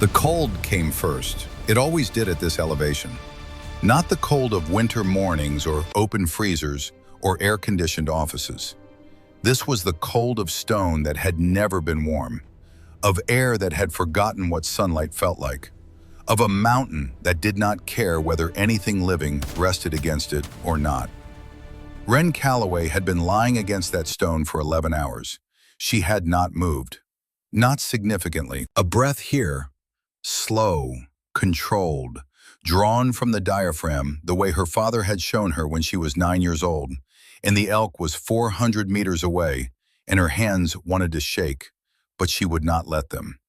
The cold came first. It always did at this elevation. Not the cold of winter mornings or open freezers or air-conditioned offices. This was the cold of stone that had never been warm, of air that had forgotten what sunlight felt like, of a mountain that did not care whether anything living rested against it or not. Wren Calloway had been lying against that stone for 11 hours. She had not moved. Not significantly. A breath here, slow, controlled, drawn from the diaphragm the way her father had shown her when she was 9 years old, and the elk was 400 meters away, and her hands wanted to shake, but she would not let them.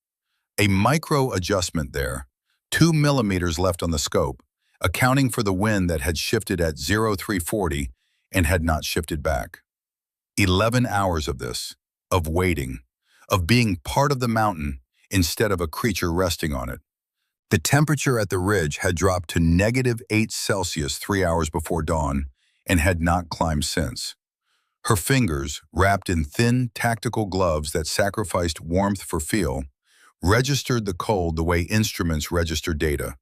A micro adjustment there, 2 millimeters left on the scope, accounting for the wind that had shifted at 0340 and had not shifted back. 11 hours of this, of waiting, of being part of the mountain instead of a creature resting on it. The temperature at the ridge had dropped to -8 °C 3 hours before dawn and had not climbed since. Her fingers, wrapped in thin, tactical gloves that sacrificed warmth for feel, registered the cold the way instruments register data: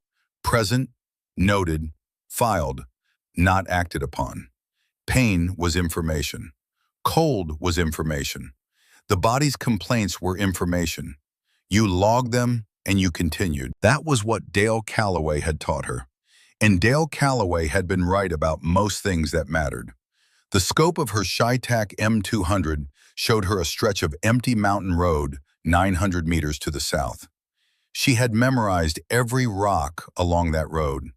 present, noted, filed, not acted upon. Pain was information. Cold was information. The body's complaints were information. You logged them and you continued. That was what Dale Calloway had taught her. And Dale Calloway had been right about most things that mattered. The scope of her ShyTac M200 showed her a stretch of empty mountain road 900 meters to the south. She had memorized every rock along that road,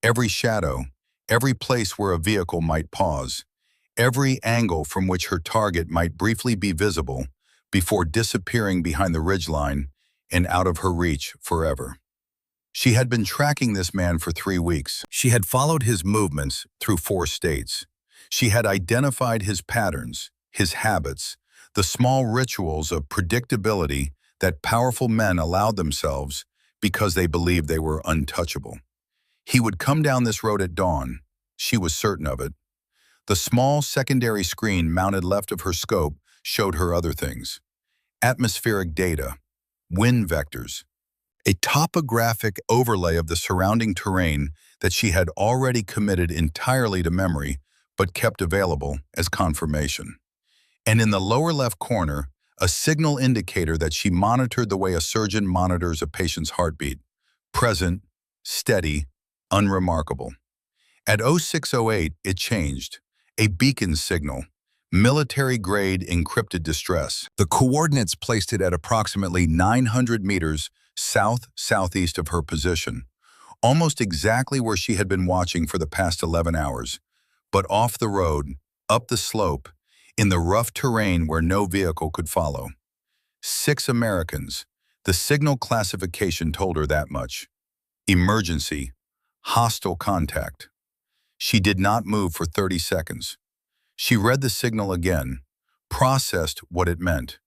every shadow, every place where a vehicle might pause, every angle from which her target might briefly be visible before disappearing behind the ridgeline and out of her reach forever. She had been tracking this man for 3 weeks. She had followed his movements through 4 states. She had identified his patterns, his habits, the small rituals of predictability that powerful men allowed themselves because they believed they were untouchable. He would come down this road at dawn. She was certain of it. The small secondary screen mounted left of her scope showed her other things: atmospheric data, wind vectors, a topographic overlay of the surrounding terrain that she had already committed entirely to memory but kept available as confirmation. And in the lower left corner, a signal indicator that she monitored the way a surgeon monitors a patient's heartbeat: present, steady, unremarkable. At 0608, it changed. A beacon signal, military-grade encrypted distress. The coordinates placed it at approximately 900 meters south-southeast of her position, almost exactly where she had been watching for the past 11 hours, but off the road, up the slope, in the rough terrain where no vehicle could follow. 6 Americans. The signal classification told her that much. Emergency. Hostile contact. She did not move for 30 seconds. She read the signal again, processed what it meant,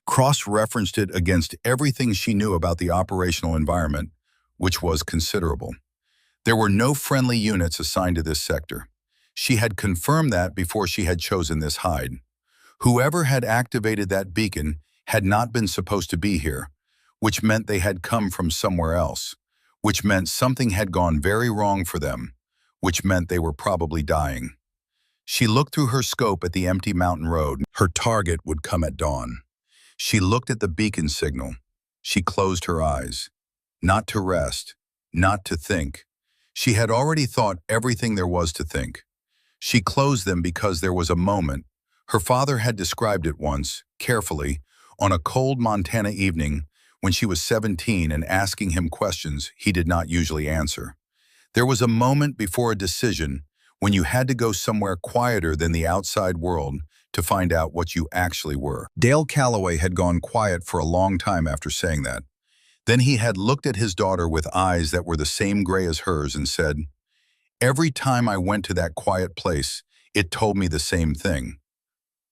cross-referenced it against everything she knew about the operational environment, which was considerable. There were no friendly units assigned to this sector. She had confirmed that before she had chosen this hide. Whoever had activated that beacon had not been supposed to be here, which meant they had come from somewhere else, which meant something had gone very wrong for them, which meant they were probably dying. She looked through her scope at the empty mountain road. Her target would come at dawn. She looked at the beacon signal. She closed her eyes. Not to rest, not to think. She had already thought everything there was to think. She closed them because there was a moment. Her father had described it once, carefully, on a cold Montana evening when she was 17 and asking him questions he did not usually answer. There was a moment before a decision when you had to go somewhere quieter than the outside world to find out what you actually were. Dale Calloway had gone quiet for a long time after saying that. Then he had looked at his daughter with eyes that were the same gray as hers and said, "Every time I went to that quiet place, it told me the same thing.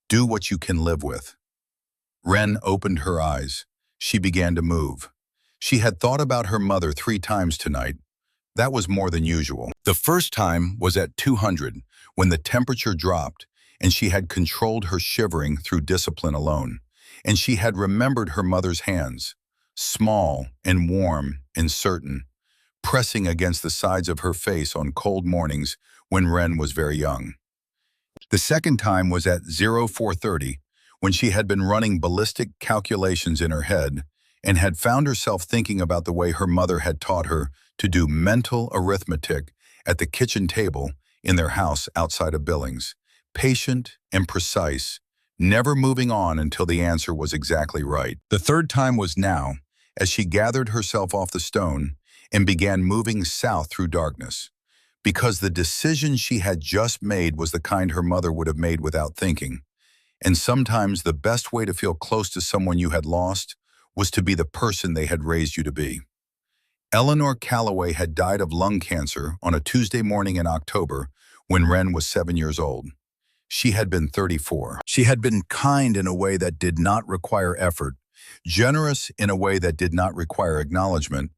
Do what you can live with." Wren opened her eyes. She began to move. She had thought about her mother 3 times tonight. That was more than usual. The first time was at 200, when the temperature dropped, and she had controlled her shivering through discipline alone, and she had remembered her mother's hands, small and warm and certain, pressing against the sides of her face on cold mornings when Ren was very young. The second time was at 0430, when she had been running ballistic calculations in her head and had found herself thinking about the way her mother had taught her to do mental arithmetic at the kitchen table in their house outside of Billings, patient and precise, never moving on until the answer was exactly right. The third time was now, as she gathered herself off the stone and began moving south through darkness, because the decision she had just made was the kind her mother would have made without thinking. And sometimes the best way to feel close to someone you had lost was to be the person they had raised you to be. Eleanor Calloway had died of lung cancer on a Tuesday morning in October when Ren was 7 years old. She had been 34. She had been kind in a way that did not require effort, generous in a way that did not require acknowledgement,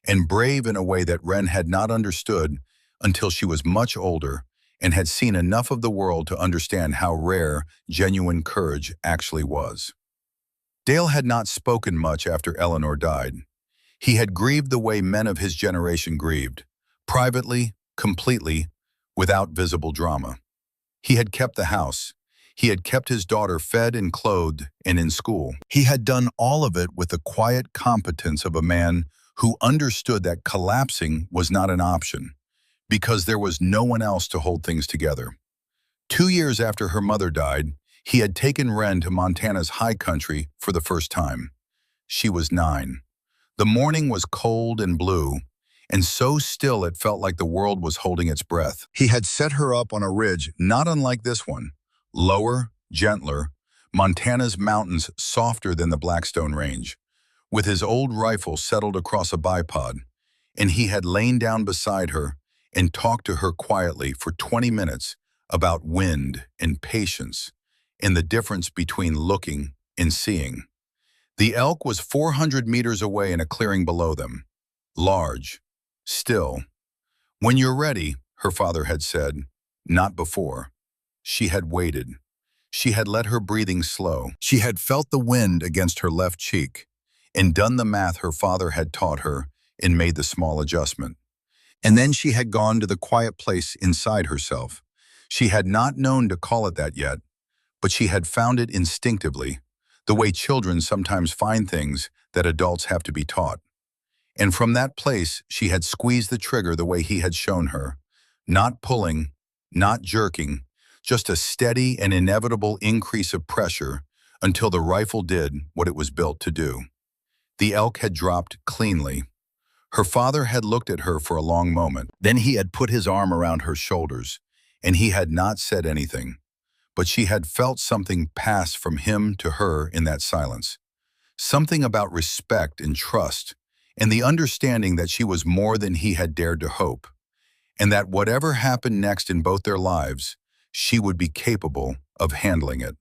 and brave in a way that Ren had not understood until she was much older and had seen enough of the world to understand how rare genuine courage actually was. Dale had not spoken much after Eleanor died. He had grieved the way men of his generation grieved, privately, completely, without visible drama. He had kept the house. He had kept his daughter fed and clothed and in school. He had done all of it with the quiet competence of a man who understood that collapsing was not an option, because there was no one else to hold things together. 2 years after her mother died, he had taken Ren to Montana's high country for the first time. She was 9. The morning was cold and blue, and so still it felt like the world was holding its breath. He had set her up on a ridge not unlike this one, lower, gentler, Montana's mountains softer than the Blackstone Range, with his old rifle settled across a bipod, and he had lain down beside her and talked to her quietly for 20 minutes about wind and patience and the difference between looking and seeing. The elk was 400 meters away in a clearing below them, large, still. "When you're ready," her father had said, not before. She had waited. She had let her breathing slow. She had felt the wind against her left cheek and done the math her father had taught her and made the small adjustment. And then she had gone to the quiet place inside herself. She had not known to call it that yet, but she had found it instinctively, the way children sometimes find things that adults have to be taught. And from that place, she had squeezed the trigger the way he had shown her, not pulling, not jerking, just a steady and inevitable increase of pressure until the rifle did what it was built to do. The elk had dropped cleanly. Her father had looked at her for a long moment. Then he had put his arm around her shoulders, and he had not said anything. But she had felt something pass from him to her in that silence. Something about respect and trust, and the understanding that she was more than he had dared to hope, and that whatever happened next in both their lives, she would be capable of handling it.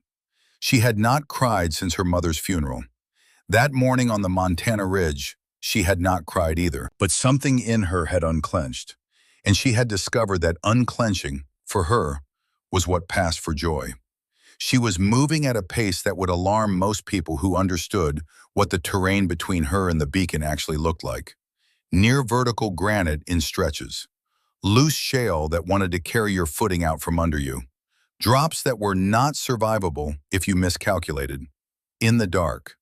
She had not cried since her mother's funeral. That morning on the Montana Ridge, she had not cried either, but something in her had unclenched, and she had discovered that unclenching, for her, was what passed for joy. She was moving at a pace that would alarm most people who understood what the terrain between her and the beacon actually looked like. Near vertical granite in stretches, loose shale that wanted to carry your footing out from under you, drops that were not survivable if you miscalculated. In the dark.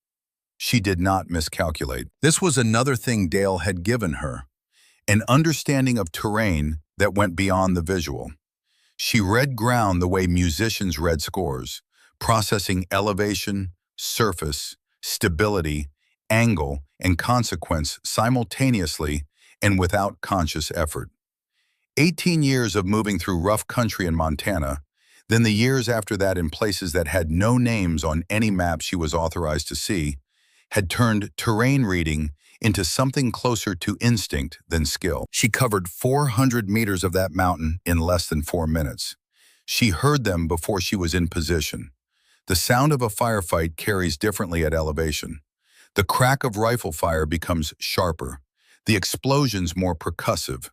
She did not miscalculate. This was another thing Dale had given her, an understanding of terrain that went beyond the visual. She read ground the way musicians read scores, processing elevation, surface, stability, angle, and consequence simultaneously and without conscious effort. 18 years of moving through rough country in Montana, then the years after that in places that had no names on any map she was authorized to see, had turned terrain reading into something closer to instinct than skill. She covered 400 meters of that mountain in less than 4 minutes. She heard them before she was in position. The sound of a firefight carries differently at elevation. The crack of rifle fire becomes sharper, the explosions more percussive,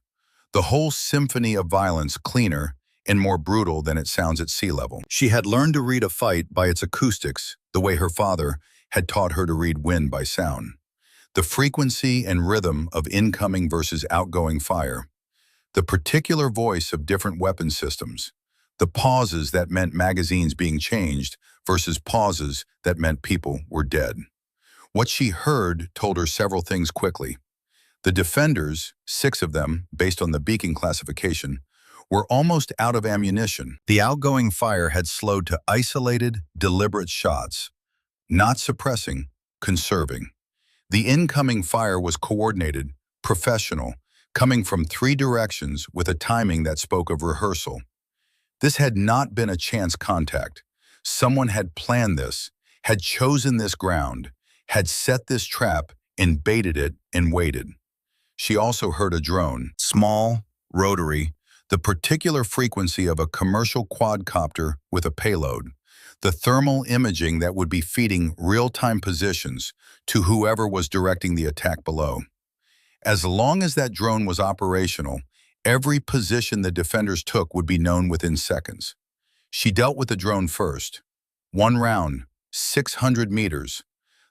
the whole symphony of violence cleaner and more brutal than it sounds at sea level. She had learned to read a fight by its acoustics, the way her father had taught her to read wind by sound. The frequency and rhythm of incoming versus outgoing fire, the particular voice of different weapon systems, the pauses that meant magazines being changed versus pauses that meant people were dead. What she heard told her several things quickly. The defenders, 6 of them, based on the Beacon classification, were almost out of ammunition. The outgoing fire had slowed to isolated, deliberate shots, not suppressing, conserving. The incoming fire was coordinated, professional, coming from 3 directions with a timing that spoke of rehearsal. This had not been a chance contact. Someone had planned this, had chosen this ground, had set this trap and baited it and waited. She also heard a drone, small, rotary, the particular frequency of a commercial quadcopter with a payload, the thermal imaging that would be feeding real-time positions to whoever was directing the attack below. As long as that drone was operational, every position the defenders took would be known within seconds. She dealt with the drone first. 1 round, 600 meters.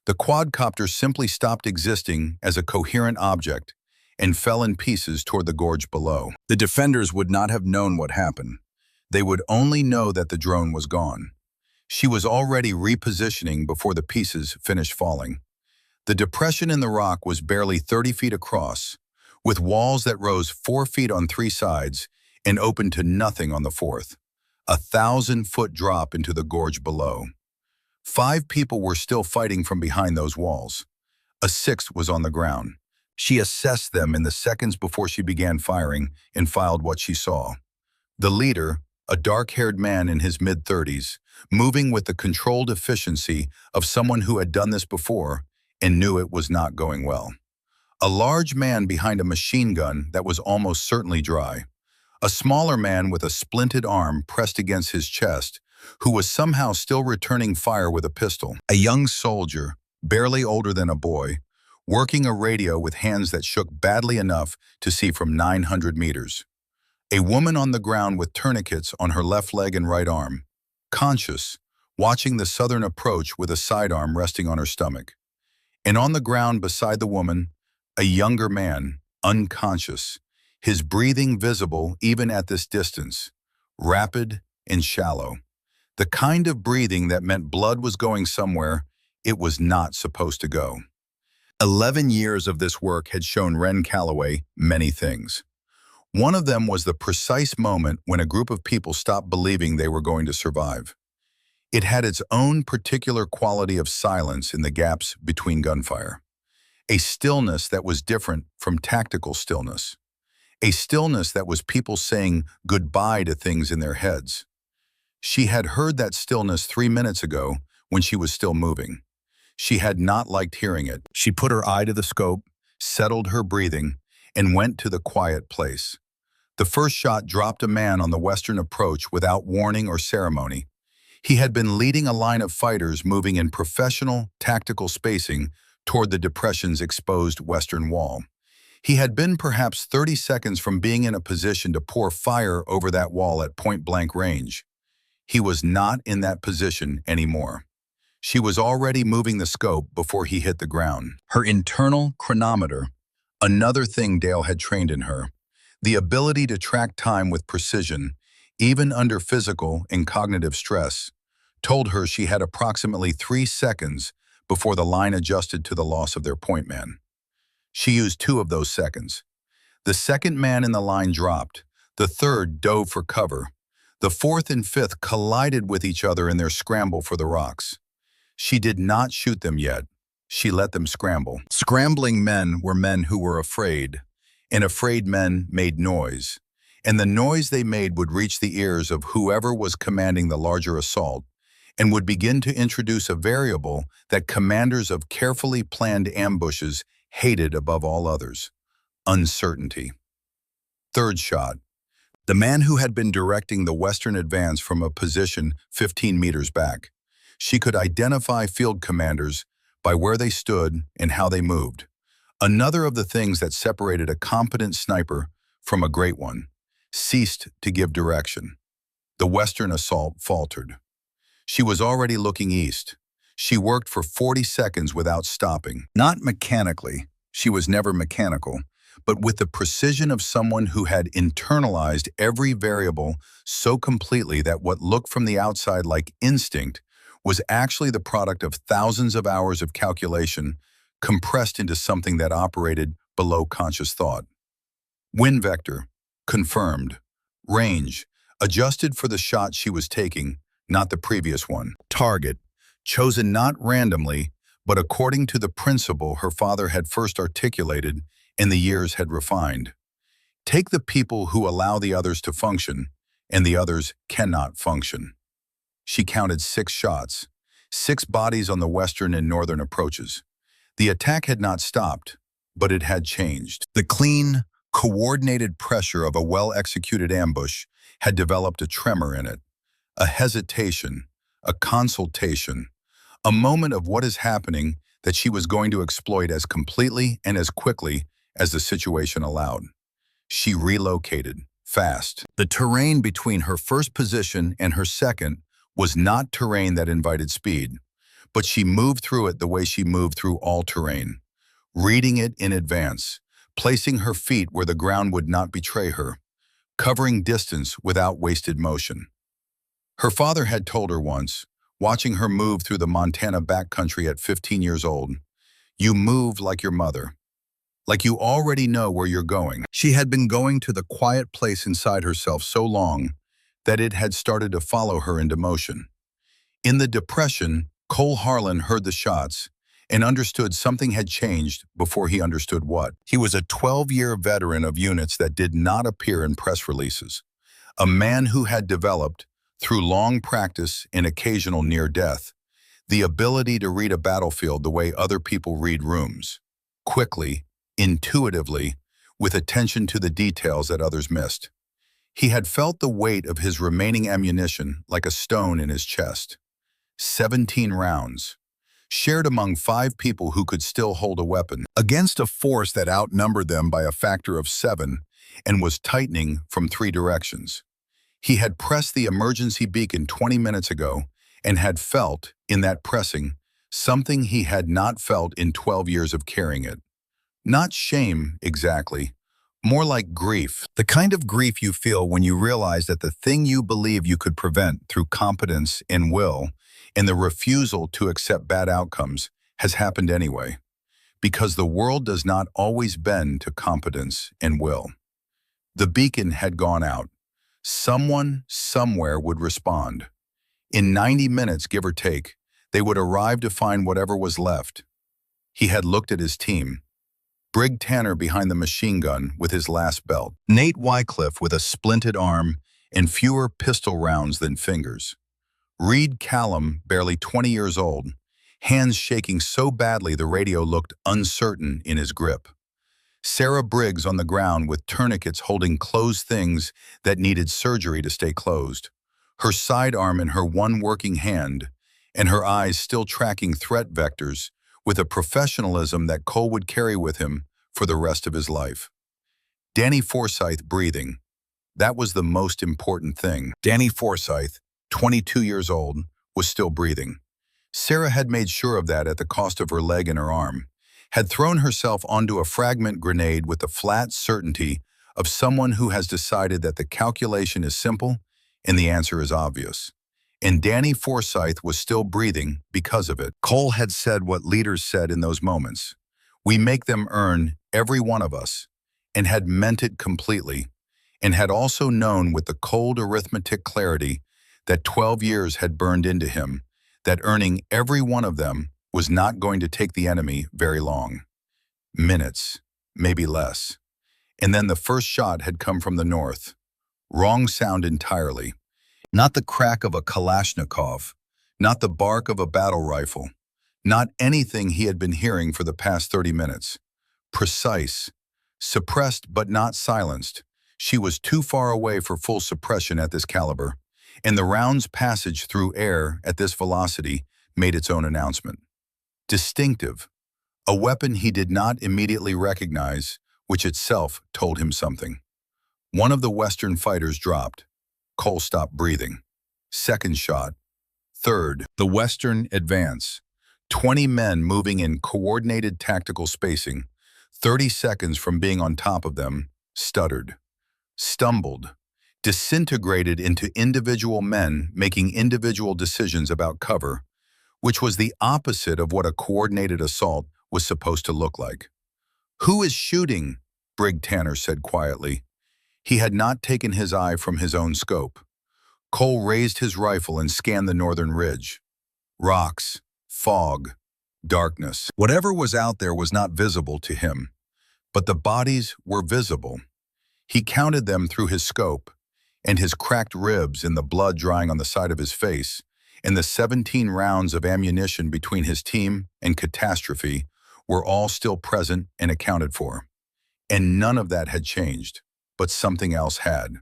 The quadcopter simply stopped existing as a coherent object and fell in pieces toward the gorge below. The defenders would not have known what happened. They would only know that the drone was gone. She was already repositioning before the pieces finished falling. The depression in the rock was barely 30 feet across, with walls that rose 4 feet on 3 sides and opened to nothing on the 4th. A 1,000-foot drop into the gorge below. 5 people were still fighting from behind those walls. A 6th was on the ground. She assessed them in the seconds before she began firing and filed what she saw. The leader, a dark-haired man in his mid-30s, moving with the controlled efficiency of someone who had done this before and knew it was not going well. A large man behind a machine gun that was almost certainly dry. A smaller man with a splinted arm pressed against his chest, who was somehow still returning fire with a pistol. A young soldier, barely older than a boy, working a radio with hands that shook badly enough to see from 900 meters. A woman on the ground with tourniquets on her left leg and right arm, conscious, watching the southern approach with a sidearm resting on her stomach. And on the ground beside the woman, a younger man, unconscious, his breathing visible even at this distance, rapid and shallow. The kind of breathing that meant blood was going somewhere it was not supposed to go. 11 years of this work had shown Ren Calloway many things. One of them was the precise moment when a group of people stopped believing they were going to survive. It had its own particular quality of silence in the gaps between gunfire. A stillness that was different from tactical stillness. A stillness that was people saying goodbye to things in their heads. She had heard that stillness 3 minutes ago when she was still moving. She had not liked hearing it. She put her eye to the scope, settled her breathing, and went to the quiet place. The first shot dropped a man on the western approach without warning or ceremony. He had been leading a line of fighters moving in professional, tactical spacing toward the depression's exposed western wall. He had been perhaps 30 seconds from being in a position to pour fire over that wall at point-blank range. He was not in that position anymore. She was already moving the scope before he hit the ground. Her internal chronometer, another thing Dale had trained in her, the ability to track time with precision, even under physical and cognitive stress, told her she had approximately 3 seconds before the line adjusted to the loss of their point man. She used 2 of those seconds. The second man in the line dropped. The third dove for cover. The 4th and 5th collided with each other in their scramble for the rocks. She did not shoot them yet. She let them scramble. Scrambling men were men who were afraid, and afraid men made noise. And the noise they made would reach the ears of whoever was commanding the larger assault, and would begin to introduce a variable that commanders of carefully planned ambushes hated above all others: uncertainty. Third shot. The man who had been directing the western advance from a position 15 meters back. She could identify field commanders by where they stood and how they moved. Another of the things that separated a competent sniper from a great one, ceased to give direction. The western assault faltered. She was already looking east. She worked for 40 seconds without stopping. Not mechanically, she was never mechanical, but with the precision of someone who had internalized every variable so completely that what looked from the outside like instinct was actually the product of thousands of hours of calculation compressed into something that operated below conscious thought. Wind vector, confirmed. Range, adjusted for the shot she was taking, not the previous one. Target, chosen not randomly, but according to the principle her father had first articulated and the years had refined. Take the people who allow the others to function, and the others cannot function. She counted 6 shots, 6 bodies on the western and northern approaches. The attack had not stopped, but it had changed. The clean, coordinated pressure of a well-executed ambush had developed a tremor in it, a hesitation, a consultation, a moment of what is happening that she was going to exploit as completely and as quickly as the situation allowed. She relocated, fast. The terrain between her first position and her second was not terrain that invited speed, but she moved through it the way she moved through all terrain, reading it in advance, placing her feet where the ground would not betray her, covering distance without wasted motion. Her father had told her once, watching her move through the Montana backcountry at 15 years old, "You move like your mother, like you already know where you're going." She had been going to the quiet place inside herself so long that it had started to follow her into motion. In the depression, Cole Harlan heard the shots and understood something had changed before he understood what. He was a 12-year veteran of units that did not appear in press releases, a man who had developed, through long practice and occasional near death, the ability to read a battlefield the way other people read rooms, quickly, intuitively, with attention to the details that others missed. He had felt the weight of his remaining ammunition like a stone in his chest. 17 rounds, shared among 5 people who could still hold a weapon, against a force that outnumbered them by a factor of 7 and was tightening from 3 directions. He had pressed the emergency beacon 20 minutes ago and had felt, in that pressing, something he had not felt in 12 years of carrying it. Not shame, exactly. More like grief. The kind of grief you feel when you realize that the thing you believe you could prevent through competence and will, and the refusal to accept bad outcomes, has happened anyway. Because the world does not always bend to competence and will. The beacon had gone out. Someone, somewhere would respond. In 90 minutes, give or take, they would arrive to find whatever was left. He had looked at his team. Brig Tanner behind the machine gun with his last belt. Nate Wycliffe with a splinted arm and fewer pistol rounds than fingers. Reed Callum, barely 20 years old, hands shaking so badly the radio looked uncertain in his grip. Sarah Briggs on the ground with tourniquets holding closed things that needed surgery to stay closed, her sidearm in her one working hand, and her eyes still tracking threat vectors with a professionalism that Cole would carry with him for the rest of his life. Danny Forsyth breathing. That was the most important thing. Danny Forsyth, 22 years old, was still breathing. Sarah had made sure of that at the cost of her leg and her arm, had thrown herself onto a fragment grenade with the flat certainty of someone who has decided that the calculation is simple and the answer is obvious. And Danny Forsyth was still breathing because of it. Cole had said what leaders said in those moments. We make them earn, every one of us, and had meant it completely, and had also known with the cold arithmetic clarity that 12 years had burned into him, that earning every one of them was not going to take the enemy very long. Minutes, maybe less. And then the first shot had come from the north. Wrong sound entirely. Not the crack of a Kalashnikov, not the bark of a battle rifle, not anything he had been hearing for the past 30 minutes. Precise, suppressed but not silenced. She was too far away for full suppression at this caliber, and the round's passage through air at this velocity made its own announcement. Distinctive, a weapon he did not immediately recognize, which itself told him something. One of the Western fighters dropped. Cole stopped breathing. Second shot. Third, the Western advance. 20 men moving in coordinated tactical spacing, 30 seconds from being on top of them, stuttered, stumbled, disintegrated into individual men making individual decisions about cover, which was the opposite of what a coordinated assault was supposed to look like. "Who is shooting?" Brig Tanner said quietly. He had not taken his eye from his own scope. Cole raised his rifle and scanned the northern ridge. Rocks, fog, darkness. Whatever was out there was not visible to him, but the bodies were visible. He counted them through his scope, and his cracked ribs and the blood drying on the side of his face, and the 17 rounds of ammunition between his team and catastrophe were all still present and accounted for. And none of that had changed, but something else had.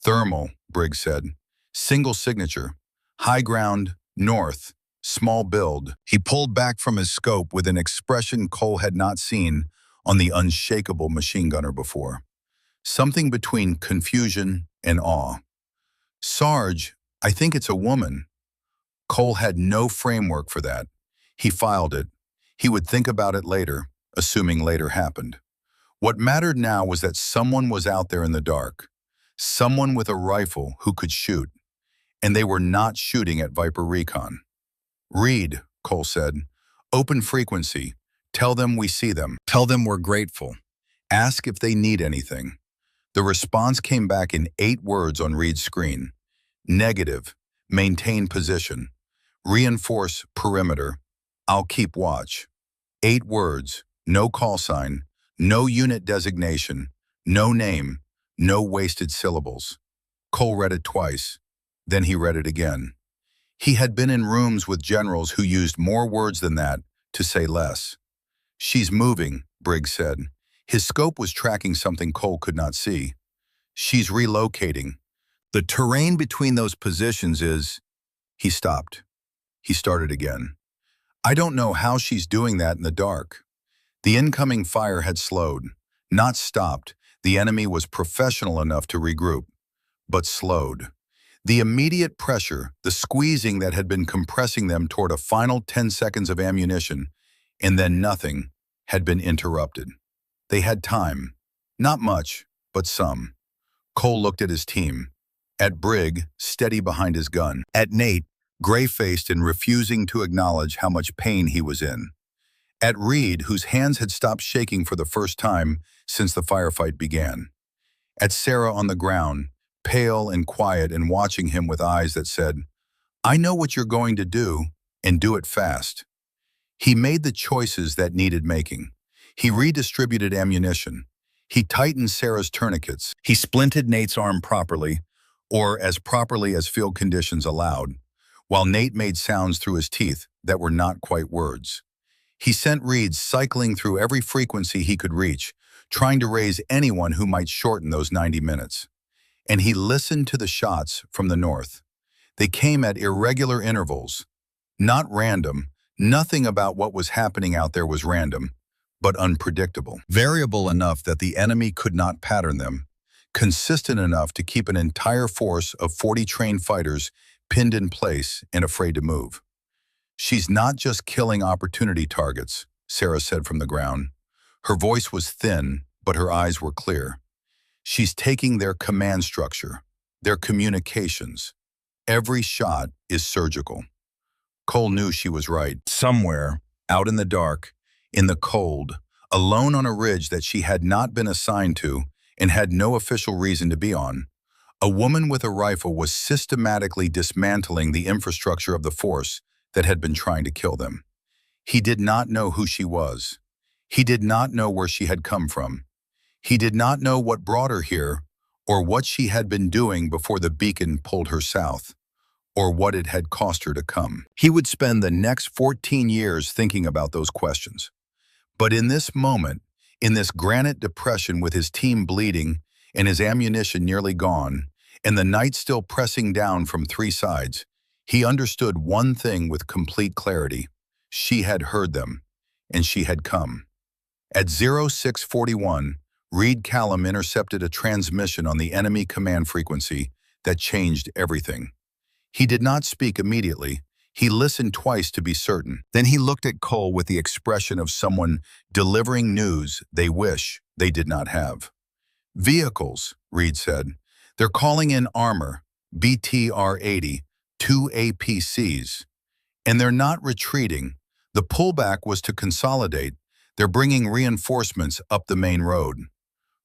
"Thermal," Briggs said. "Single signature. High ground, north, small build." He pulled back from his scope with an expression Cole had not seen on the unshakable machine gunner before. Something between confusion and awe. "Sarge, I think it's a woman." Cole had no framework for that. He filed it. He would think about it later, assuming later happened. What mattered now was that someone was out there in the dark. Someone with a rifle who could shoot. And they were not shooting at Viper Recon. "Reed," Cole said. "Open frequency. Tell them we see them. Tell them we're grateful. Ask if they need anything." The response came back in 8 words on Reed's screen. "Negative. Maintain position. Reinforce perimeter. I'll keep watch." 8 words. No call sign. No unit designation. No name. No wasted syllables. Cole read it twice. Then he read it again. He had been in rooms with generals who used more words than that to say less. "She's moving," Briggs said. His scope was tracking something Cole could not see. "She's relocating. The terrain between those positions is..." He stopped. He started again. "I don't know how she's doing that in the dark." The incoming fire had slowed, not stopped. The enemy was professional enough to regroup, but slowed. The immediate pressure, the squeezing that had been compressing them toward a final 10 seconds of ammunition, and then nothing, had been interrupted. They had time. Not much, but some. Cole looked at his team. At Brig, steady behind his gun. At Nate, gray-faced and refusing to acknowledge how much pain he was in. At Reed, whose hands had stopped shaking for the first time since the firefight began. At Sarah on the ground, pale and quiet and watching him with eyes that said, "I know what you're going to do, and do it fast." He made the choices that needed making. He redistributed ammunition. He tightened Sarah's tourniquets. He splinted Nate's arm properly, or as properly as field conditions allowed, while Nate made sounds through his teeth that were not quite words. He sent Reed cycling through every frequency he could reach, trying to raise anyone who might shorten those 90 minutes. And he listened to the shots from the north. They came at irregular intervals. Not random. Nothing about what was happening out there was random, but unpredictable. Variable enough that the enemy could not pattern them. Consistent enough to keep an entire force of 40 trained fighters pinned in place and afraid to move. "She's not just killing opportunity targets," Sarah said from the ground. Her voice was thin, but her eyes were clear. "She's taking their command structure, their communications. Every shot is surgical." Cole knew she was right. Somewhere, out in the dark, in the cold, alone on a ridge that she had not been assigned to and had no official reason to be on, a woman with a rifle was systematically dismantling the infrastructure of the force that had been trying to kill them. He did not know who she was. He did not know where she had come from. He did not know what brought her here, or what she had been doing before the beacon pulled her south, or what it had cost her to come. He would spend the next 14 years thinking about those questions. But in this moment, in this granite depression with his team bleeding and his ammunition nearly gone, and the night still pressing down from 3 sides, he understood one thing with complete clarity. She had heard them, and she had come. At 0641, Reed Callum intercepted a transmission on the enemy command frequency that changed everything. He did not speak immediately. He listened twice to be certain. Then he looked at Cole with the expression of someone delivering news they wish they did not have. Vehicles, Reed said. They're calling in armor, BTR-80, 2 APCs. And they're not retreating. The pullback was to consolidate. They're bringing reinforcements up the main road.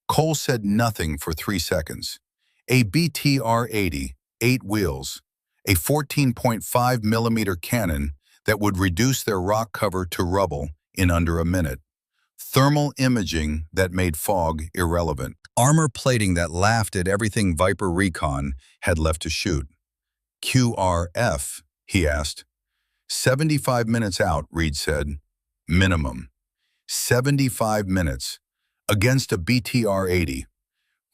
Cole said nothing for 3 seconds. A BTR-80, 8 wheels, a 14.5 millimeter cannon that would reduce their rock cover to rubble in under a minute. Thermal imaging that made fog irrelevant. Armor plating that laughed at everything Viper Recon had left to shoot. QRF, he asked. 75 minutes out, Reed said. Minimum. 75 minutes. Against a BTR-80.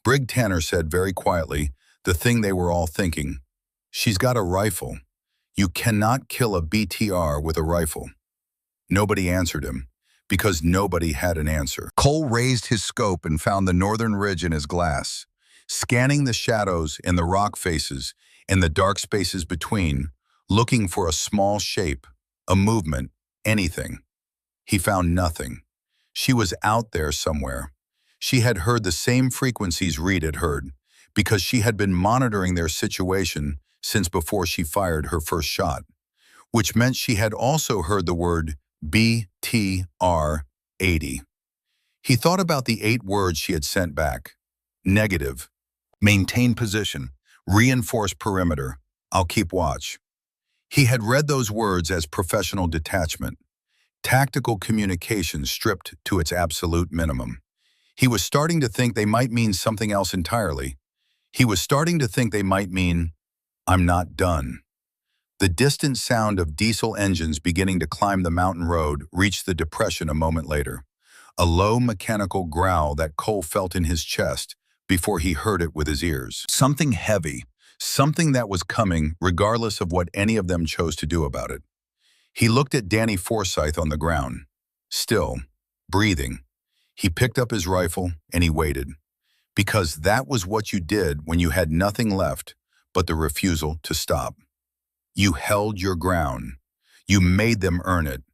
Brig Tanner said very quietly, the thing they were all thinking. She's got a rifle. You cannot kill a BTR with a rifle. Nobody answered him, because nobody had an answer. Cole raised his scope and found the northern ridge in his glass. Scanning the shadows and the rock faces and the dark spaces between, looking for a small shape, a movement, anything. He found nothing. She was out there somewhere. She had heard the same frequencies Reed had heard, because she had been monitoring their situation since before she fired her first shot, which meant she had also heard the word BTR-80. He thought about the 8 words she had sent back. Negative. Maintain position. Reinforce perimeter. I'll keep watch. He had read those words as professional detachment. Tactical communication stripped to its absolute minimum. He was starting to think they might mean something else entirely. He was starting to think they might mean, I'm not done. The distant sound of diesel engines beginning to climb the mountain road reached the depression a moment later. A low mechanical growl that Cole felt in his chest before he heard it with his ears. Something heavy, something that was coming regardless of what any of them chose to do about it. He looked at Danny Forsyth on the ground, still, breathing. He picked up his rifle and he waited, because that was what you did when you had nothing left but the refusal to stop. You held your ground. You made them earn it.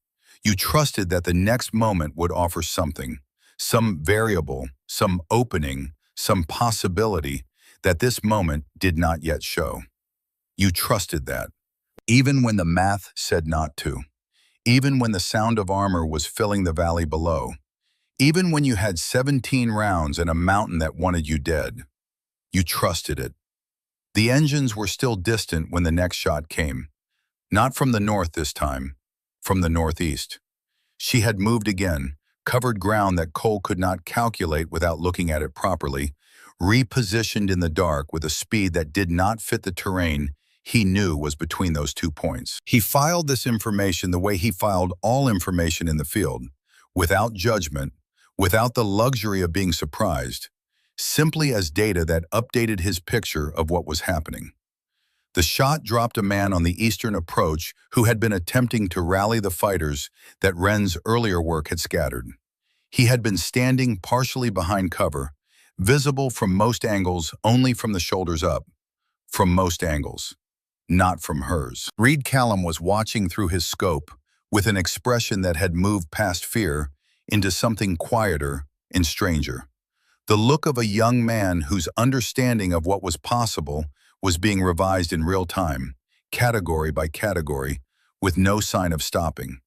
You trusted that the next moment would offer something, some variable, some opening, some possibility that this moment did not yet show. You trusted that, even when the math said not to, even when the sound of armor was filling the valley below, even when you had 17 rounds and a mountain that wanted you dead. You trusted it. The engines were still distant when the next shot came. Not from the north this time, from the northeast. She had moved again, covered ground that Cole could not calculate without looking at it properly, repositioned in the dark with a speed that did not fit the terrain he knew was between those 2 points. He filed this information the way he filed all information in the field, without judgment, without the luxury of being surprised, simply as data that updated his picture of what was happening. The shot dropped a man on the eastern approach who had been attempting to rally the fighters that Wren's earlier work had scattered. He had been standing partially behind cover, visible from most angles only from the shoulders up. From most angles, not from hers. Reed Callum was watching through his scope with an expression that had moved past fear into something quieter and stranger. The look of a young man whose understanding of what was possible was being revised in real time, category by category, with no sign of stopping.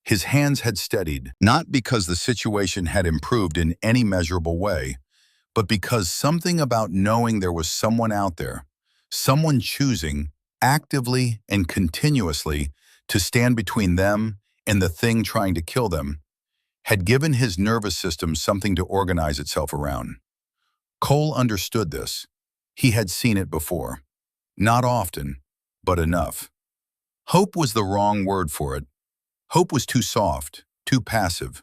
His hands had steadied, not because the situation had improved in any measurable way, but because something about knowing there was someone out there, someone choosing, actively and continuously, to stand between them and the thing trying to kill them, had given his nervous system something to organize itself around. Cole understood this. He had seen it before. Not often, but enough. Hope was the wrong word for it. Hope was too soft, too passive.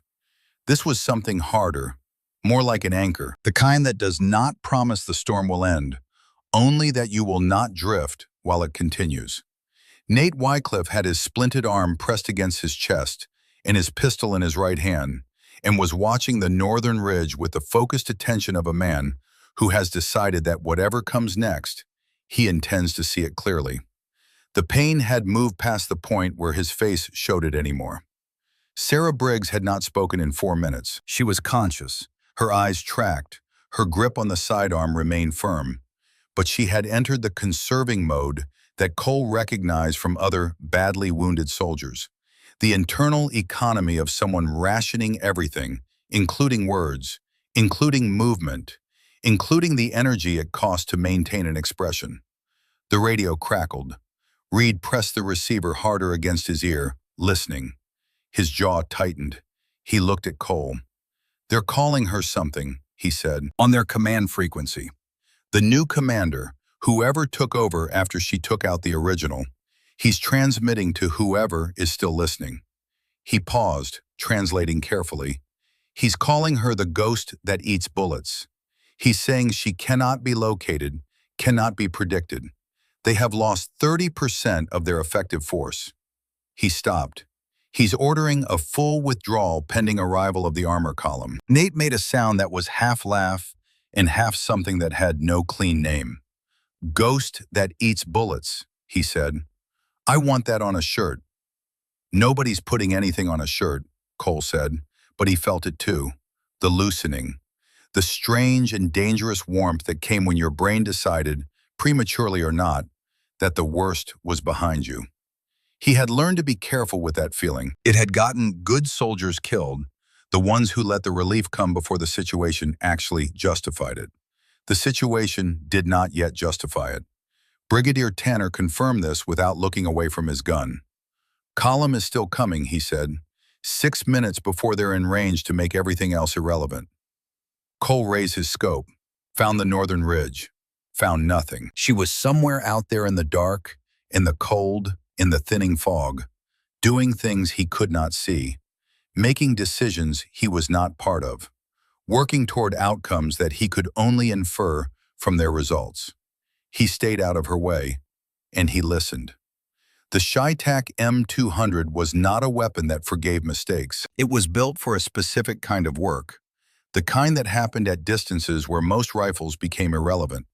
This was something harder, more like an anchor, the kind that does not promise the storm will end, only that you will not drift while it continues. Nate Wycliffe had his splinted arm pressed against his chest and his pistol in his right hand, and was watching the northern ridge with the focused attention of a man who has decided that whatever comes next, he intends to see it clearly. The pain had moved past the point where his face showed it anymore. Sarah Briggs had not spoken in 4 minutes. She was conscious, her eyes tracked, her grip on the sidearm remained firm, but she had entered the conserving mode that Cole recognized from other badly wounded soldiers. The internal economy of someone rationing everything, including words, including movement, including the energy it cost to maintain an expression. The radio crackled. Reed pressed the receiver harder against his ear, listening. His jaw tightened. He looked at Cole. "They're calling her something," he said, "on their command frequency. The new commander, whoever took over after she took out the original, he's transmitting to whoever is still listening." He paused, translating carefully. "He's calling her the ghost that eats bullets. He's saying she cannot be located, cannot be predicted. They have lost 30% of their effective force." He stopped. "He's ordering a full withdrawal pending arrival of the armor column." Nate made a sound that was half laugh and half something that had no clean name. "Ghost that eats bullets," he said. "I want that on a shirt." "Nobody's putting anything on a shirt," Cole said, but he felt it too. The loosening. The strange and dangerous warmth that came when your brain decided, prematurely or not, that the worst was behind you. He had learned to be careful with that feeling. It had gotten good soldiers killed, the ones who let the relief come before the situation actually justified it. The situation did not yet justify it. Brigadier Tanner confirmed this without looking away from his gun. "Column is still coming," he said. 6 minutes before they're in range to make everything else irrelevant." Cole raised his scope, found the northern ridge, found nothing. She was somewhere out there in the dark, in the cold, in the thinning fog, doing things he could not see, making decisions he was not part of, working toward outcomes that he could only infer from their results. He stayed out of her way, and he listened. The Shytac M200 was not a weapon that forgave mistakes. It was built for a specific kind of work, the kind that happened at distances where most rifles became irrelevant,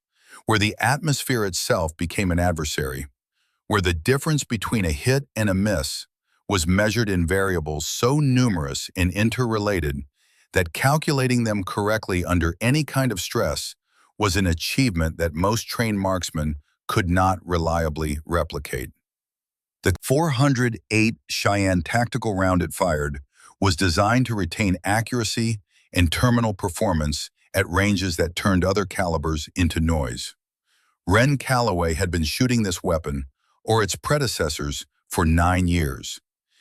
where the atmosphere itself became an adversary, where the difference between a hit and a miss was measured in variables so numerous and interrelated that calculating them correctly under any kind of stress was an achievement that most trained marksmen could not reliably replicate. The 408 Cheyenne tactical round it fired was designed to retain accuracy and terminal performance at ranges that turned other calibers into noise. Ren Calloway had been shooting this weapon, or its predecessors, for 9 years.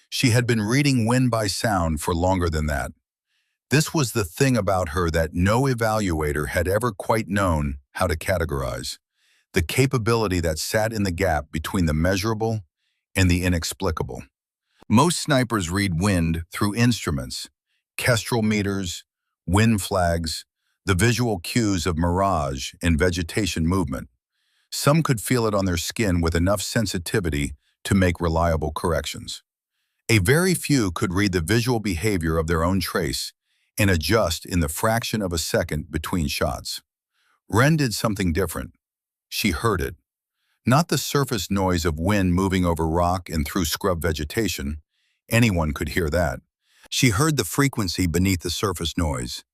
She had been reading wind by sound for longer than that. This was the thing about her that no evaluator had ever quite known how to categorize, the capability that sat in the gap between the measurable and the inexplicable. Most snipers read wind through instruments, kestrel meters, wind flags, the visual cues of mirage and vegetation movement. Some could feel it on their skin with enough sensitivity to make reliable corrections. A very few could read the visual behavior of their own trace and adjust in the fraction of a second between shots. Ren did something different. She heard it. Not the surface noise of wind moving over rock and through scrub vegetation. Anyone could hear that. She heard the frequency beneath the surface noise,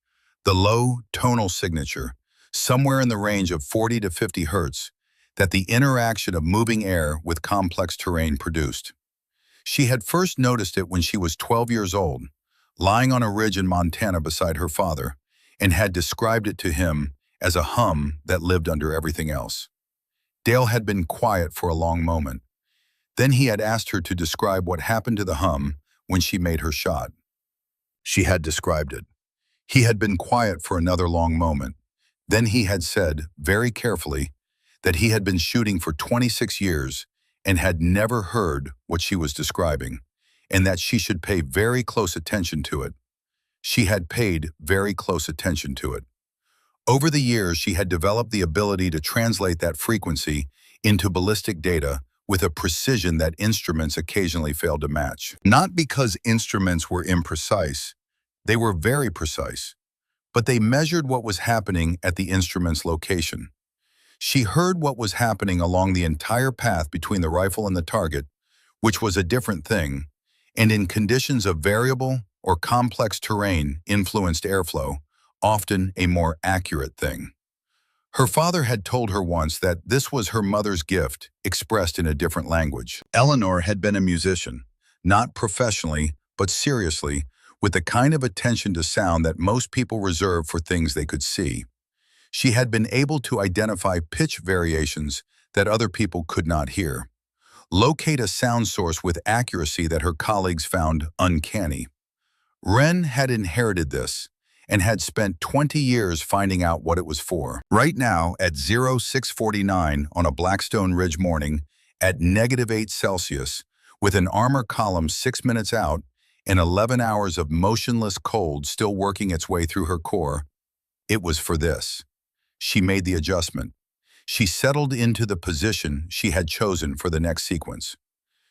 the low tonal signature, somewhere in the range of 40 to 50 hertz, that the interaction of moving air with complex terrain produced. She had first noticed it when she was 12 years old, lying on a ridge in Montana beside her father, and had described it to him as a hum that lived under everything else. Dale had been quiet for a long moment. Then he had asked her to describe what happened to the hum when she made her shot. She had described it. He had been quiet for another long moment. Then he had said, very carefully, that he had been shooting for 26 years and had never heard what she was describing, and that she should pay very close attention to it. She had paid very close attention to it. Over the years, she had developed the ability to translate that frequency into ballistic data with a precision that instruments occasionally failed to match. Not because instruments were imprecise. They were very precise, but they measured what was happening at the instrument's location. She heard what was happening along the entire path between the rifle and the target, which was a different thing, and in conditions of variable or complex terrain influenced airflow, often a more accurate thing. Her father had told her once that this was her mother's gift, expressed in a different language. Eleanor had been a musician, not professionally, but seriously, with the kind of attention to sound that most people reserve for things they could see. She had been able to identify pitch variations that other people could not hear, locate a sound source with accuracy that her colleagues found uncanny. Wren had inherited this and had spent 20 years finding out what it was for. Right now, at 0649 on a Blackstone Ridge morning, at -8°C, with an armor column 6 minutes out and 11 hours of motionless cold still working its way through her core, it was for this. She made the adjustment. She settled into the position she had chosen for the next sequence.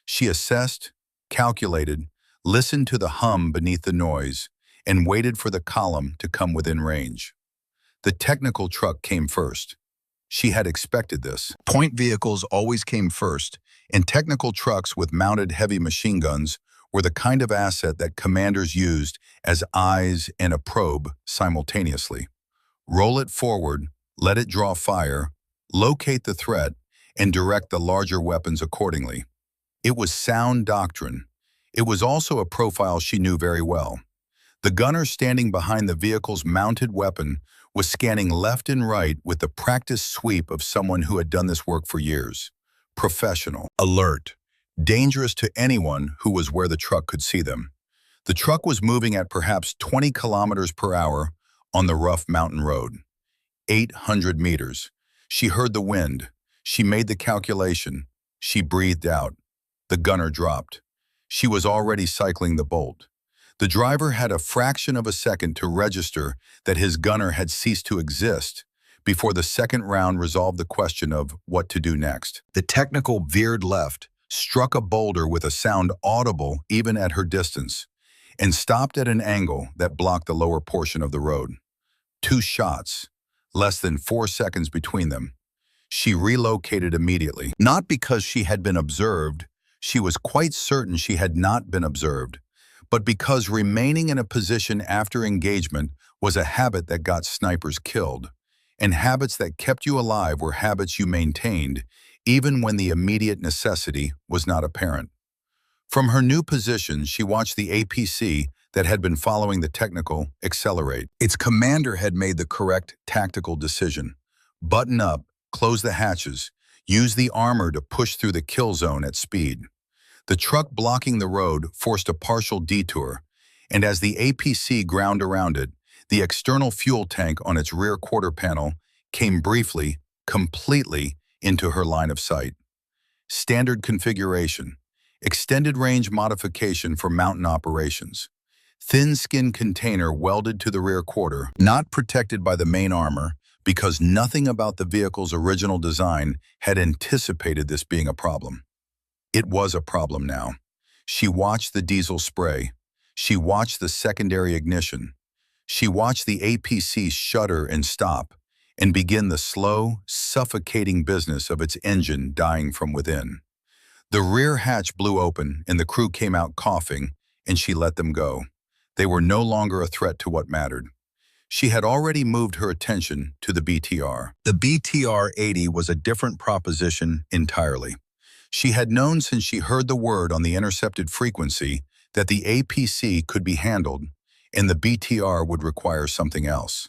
She assessed, calculated, listened to the hum beneath the noise, and waited for the column to come within range. The technical truck came first. She had expected this. Point vehicles always came first, and technical trucks with mounted heavy machine guns were the kind of asset that commanders used as eyes and a probe simultaneously. Roll it forward, let it draw fire, locate the threat, and direct the larger weapons accordingly. It was sound doctrine. It was also a profile she knew very well. The gunner standing behind the vehicle's mounted weapon was scanning left and right with the practiced sweep of someone who had done this work for years. Professional, alert, dangerous to anyone who was where the truck could see them. The truck was moving at perhaps 20 kilometers per hour on the rough mountain road. 800 meters. She heard the wind. She made the calculation. She breathed out. The gunner dropped. She was already cycling the bolt. The driver had a fraction of a second to register that his gunner had ceased to exist before the second round resolved the question of what to do next. The technical veered left, struck a boulder with a sound audible even at her distance, and stopped at an angle that blocked the lower portion of the road. 2 shots, less than 4 seconds between them. She relocated immediately. Not because she had been observed, she was quite certain she had not been observed, but because remaining in a position after engagement was a habit that got snipers killed, and habits that kept you alive were habits you maintained, even when the immediate necessity was not apparent. From her new position, she watched the APC that had been following the technical accelerate. Its commander had made the correct tactical decision. Button up, close the hatches, use the armor to push through the kill zone at speed. The truck blocking the road forced a partial detour, and as the APC ground around it, the external fuel tank on its rear quarter panel came briefly, completely into her line of sight. Standard configuration, extended range modification for mountain operations. Thin skin container welded to the rear quarter, not protected by the main armor, because nothing about the vehicle's original design had anticipated this being a problem. It was a problem now. She watched the diesel spray. She watched the secondary ignition. She watched the APC shudder and stop, and begin the slow, suffocating business of its engine dying from within. The rear hatch blew open, and the crew came out coughing, and she let them go. They were no longer a threat to what mattered. She had already moved her attention to the BTR. The BTR-80 was a different proposition entirely. She had known since she heard the word on the intercepted frequency that the APC could be handled, and the BTR would require something else.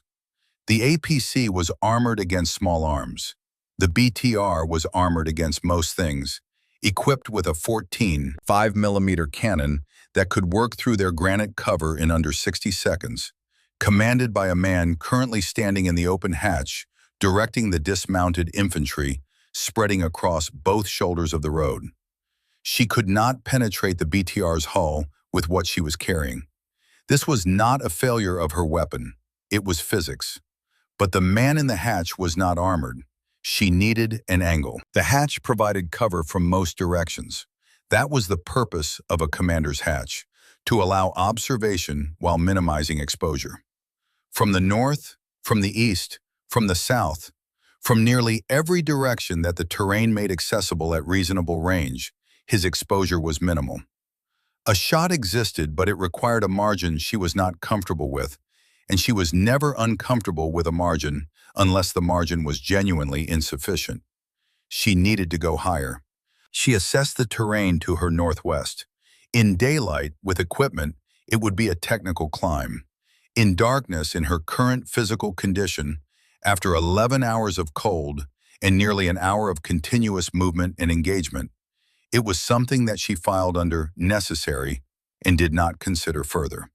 The APC was armored against small arms. The BTR was armored against most things, equipped with a 14 5mm cannon that could work through their granite cover in under 60 seconds, commanded by a man currently standing in the open hatch, directing the dismounted infantry spreading across both shoulders of the road. She could not penetrate the BTR's hull with what she was carrying. This was not a failure of her weapon. It was physics. But the man in the hatch was not armored. She needed an angle. The hatch provided cover from most directions. That was the purpose of a commander's hatch, to allow observation while minimizing exposure. From the north, from the east, from the south, From nearly every direction that the terrain made accessible at reasonable range, his exposure was minimal. A shot existed, but it required a margin she was not comfortable with, and she was never uncomfortable with a margin unless the margin was genuinely insufficient. She needed to go higher. She assessed the terrain to her northwest. In daylight, with equipment, it would be a technical climb. In darkness, in her current physical condition, after 11 hours of cold and nearly an hour of continuous movement and engagement, it was something that she filed under necessary and did not consider further.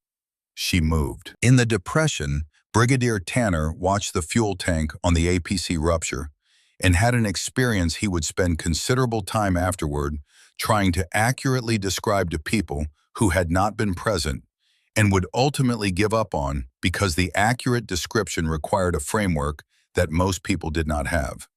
She moved. In the depression, Brigadier Tanner watched the fuel tank on the APC rupture and had an experience he would spend considerable time afterward trying to accurately describe to people who had not been present and would ultimately give up on because the accurate description required a framework that most people did not have.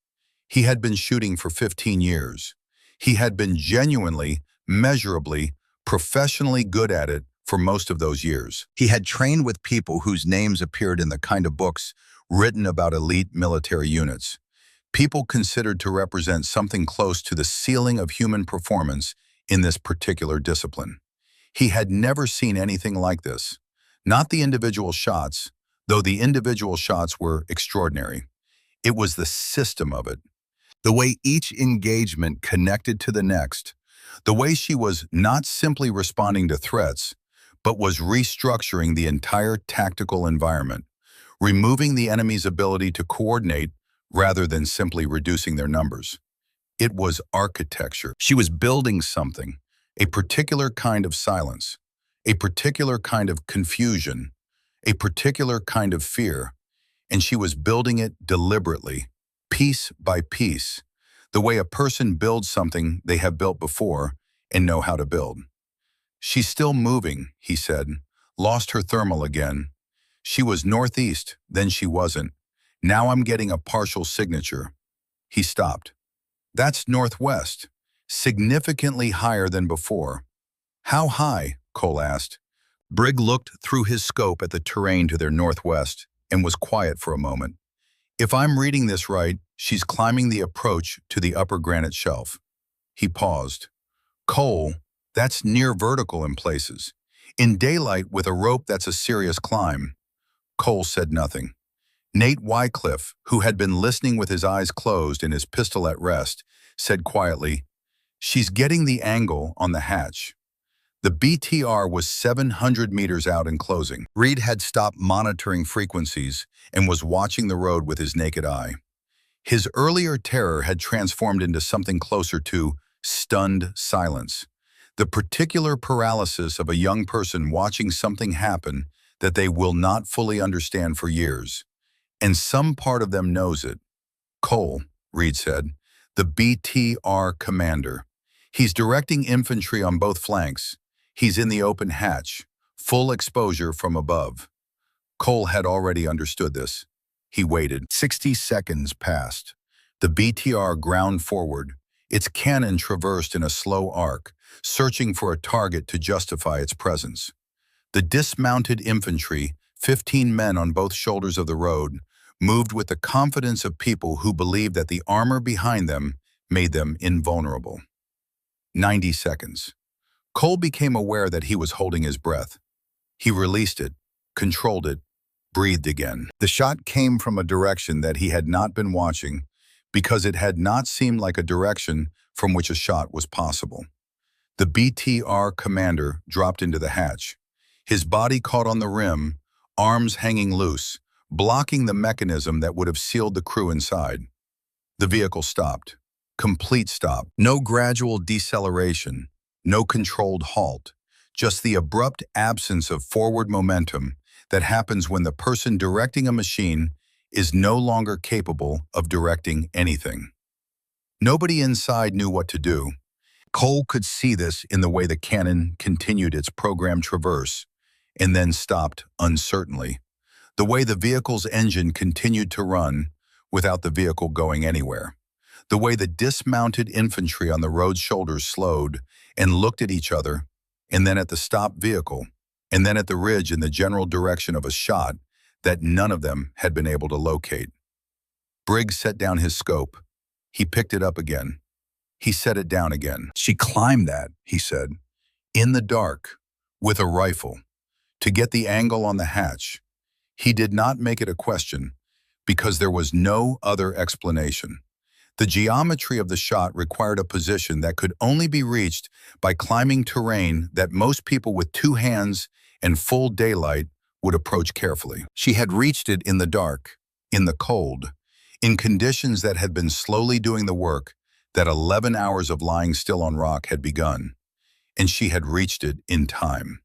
He had been shooting for 15 years. He had been genuinely, measurably, professionally good at it for most of those years. He had trained with people whose names appeared in the kind of books written about elite military units. People considered to represent something close to the ceiling of human performance in this particular discipline. He had never seen anything like this. Not the individual shots, though the individual shots were extraordinary. It was the system of it. The way each engagement connected to the next. The way she was not simply responding to threats, but was restructuring the entire tactical environment, removing the enemy's ability to coordinate rather than simply reducing their numbers. It was architecture. She was building something, a particular kind of silence, a particular kind of confusion, a particular kind of fear, and she was building it deliberately, piece by piece, the way a person builds something they have built before and know how to build. "She's still moving," he said, lost her thermal again. She was northeast, then she wasn't. Now I'm getting a partial signature. He stopped. "That's northwest, significantly higher than before." "How high?" Cole asked. Brigg looked through his scope at the terrain to their northwest and was quiet for a moment. "If I'm reading this right, she's climbing the approach to the upper granite shelf." He paused. "Cole, that's near vertical in places. In daylight with a rope, that's a serious climb." Cole said nothing. Nate Wycliffe, who had been listening with his eyes closed and his pistol at rest, said quietly, "She's getting the angle on the hatch." The BTR was 700 meters out and closing. Reed had stopped monitoring frequencies and was watching the road with his naked eye. His earlier terror had transformed into something closer to stunned silence, the particular paralysis of a young person watching something happen that they will not fully understand for years. And some part of them knows it. "Cole," Reed said, "the BTR commander. He's directing infantry on both flanks. He's in the open hatch, full exposure from above." Cole had already understood this. He waited. 60 seconds passed. The BTR ground forward, its cannon traversed in a slow arc, searching for a target to justify its presence. The dismounted infantry, 15 men on both shoulders of the road, moved with the confidence of people who believed that the armor behind them made them invulnerable. 90 seconds. Cole became aware that he was holding his breath. He released it, controlled it, breathed again. The shot came from a direction that he had not been watching because it had not seemed like a direction from which a shot was possible. The BTR commander dropped into the hatch. His body caught on the rim, arms hanging loose, blocking the mechanism that would have sealed the crew inside. The vehicle stopped. Complete stop. No gradual deceleration. No controlled halt. Just the abrupt absence of forward momentum that happens when the person directing a machine is no longer capable of directing anything. Nobody inside knew what to do. Cole could see this in the way the cannon continued its programmed traverse and then stopped uncertainly. The way the vehicle's engine continued to run without the vehicle going anywhere. The way the dismounted infantry on the road's shoulders slowed and looked at each other, and then at the stopped vehicle, and then at the ridge in the general direction of a shot that none of them had been able to locate. Briggs set down his scope. He picked it up again. He set it down again. She climbed that, he said. In the dark, with a rifle, to get the angle on the hatch. He did not make it a question, because there was no other explanation. The geometry of the shot required a position that could only be reached by climbing terrain that most people with 2 hands and full daylight would approach carefully. She had reached it in the dark, in the cold, in conditions that had been slowly doing the work that 11 hours of lying still on rock had begun, and she had reached it in time.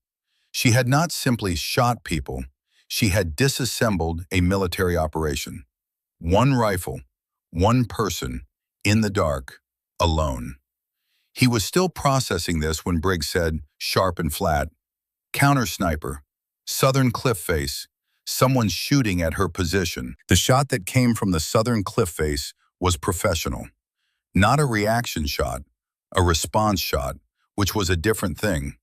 She had not simply shot people, she had disassembled a military operation. One rifle, one person, in the dark, alone. He was still processing this when Briggs said, sharp and flat, "Counter sniper, southern cliff face, someone's shooting at her position." The shot that came from the southern cliff face was professional. Not a reaction shot, a response shot, which was a different thing.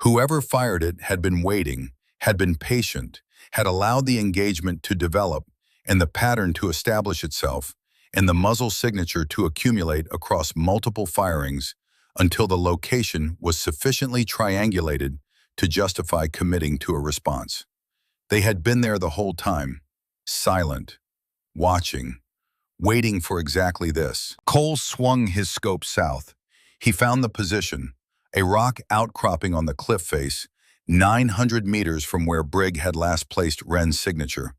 Whoever fired it had been waiting, had been patient, had allowed the engagement to develop and the pattern to establish itself and the muzzle signature to accumulate across multiple firings until the location was sufficiently triangulated to justify committing to a response. They had been there the whole time, silent, watching, waiting for exactly this. Cole swung his scope south. He found the position, a rock outcropping on the cliff face, 900 meters from where Briggs had last placed Wren's signature,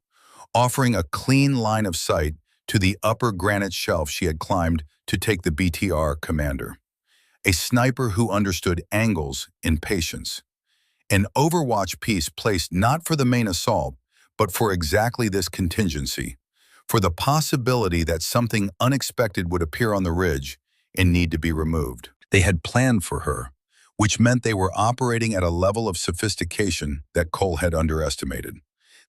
offering a clean line of sight to the upper granite shelf she had climbed to take the BTR commander. A sniper who understood angles in patience. An overwatch piece placed not for the main assault, but for exactly this contingency, for the possibility that something unexpected would appear on the ridge and need to be removed. They had planned for her, which meant they were operating at a level of sophistication that Cole had underestimated.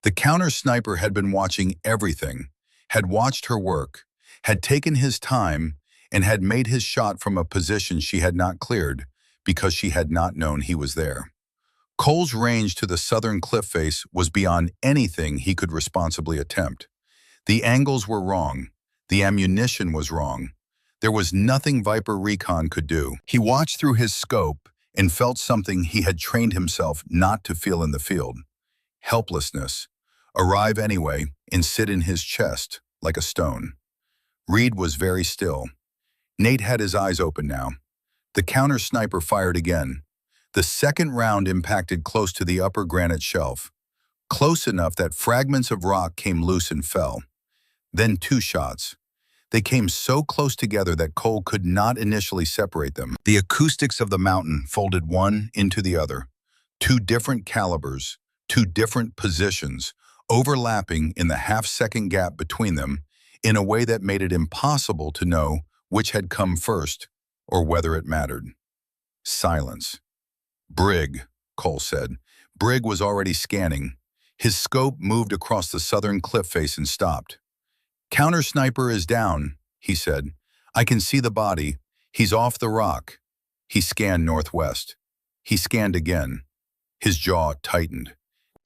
The counter sniper had been watching everything, had watched her work, had taken his time, and had made his shot from a position she had not cleared because she had not known he was there. Cole's range to the southern cliff face was beyond anything he could responsibly attempt. The angles were wrong. The ammunition was wrong. There was nothing Viper Recon could do. He watched through his scope and felt something he had trained himself not to feel in the field. Helplessness. Arrive anyway and sit in his chest like a stone. Reed was very still. Nate had his eyes open now. The counter sniper fired again. The second round impacted close to the upper granite shelf, close enough that fragments of rock came loose and fell. Then 2 shots. They came so close together that Cole could not initially separate them. The acoustics of the mountain folded one into the other. 2 different calibers, 2 different positions, overlapping in the half-second gap between them in a way that made it impossible to know which had come first or whether it mattered. Silence. "Briggs," Cole said. Briggs was already scanning. His scope moved across the southern cliff face and stopped. "Counter sniper is down," he said. "I can see the body. He's off the rock." He scanned northwest. He scanned again. His jaw tightened.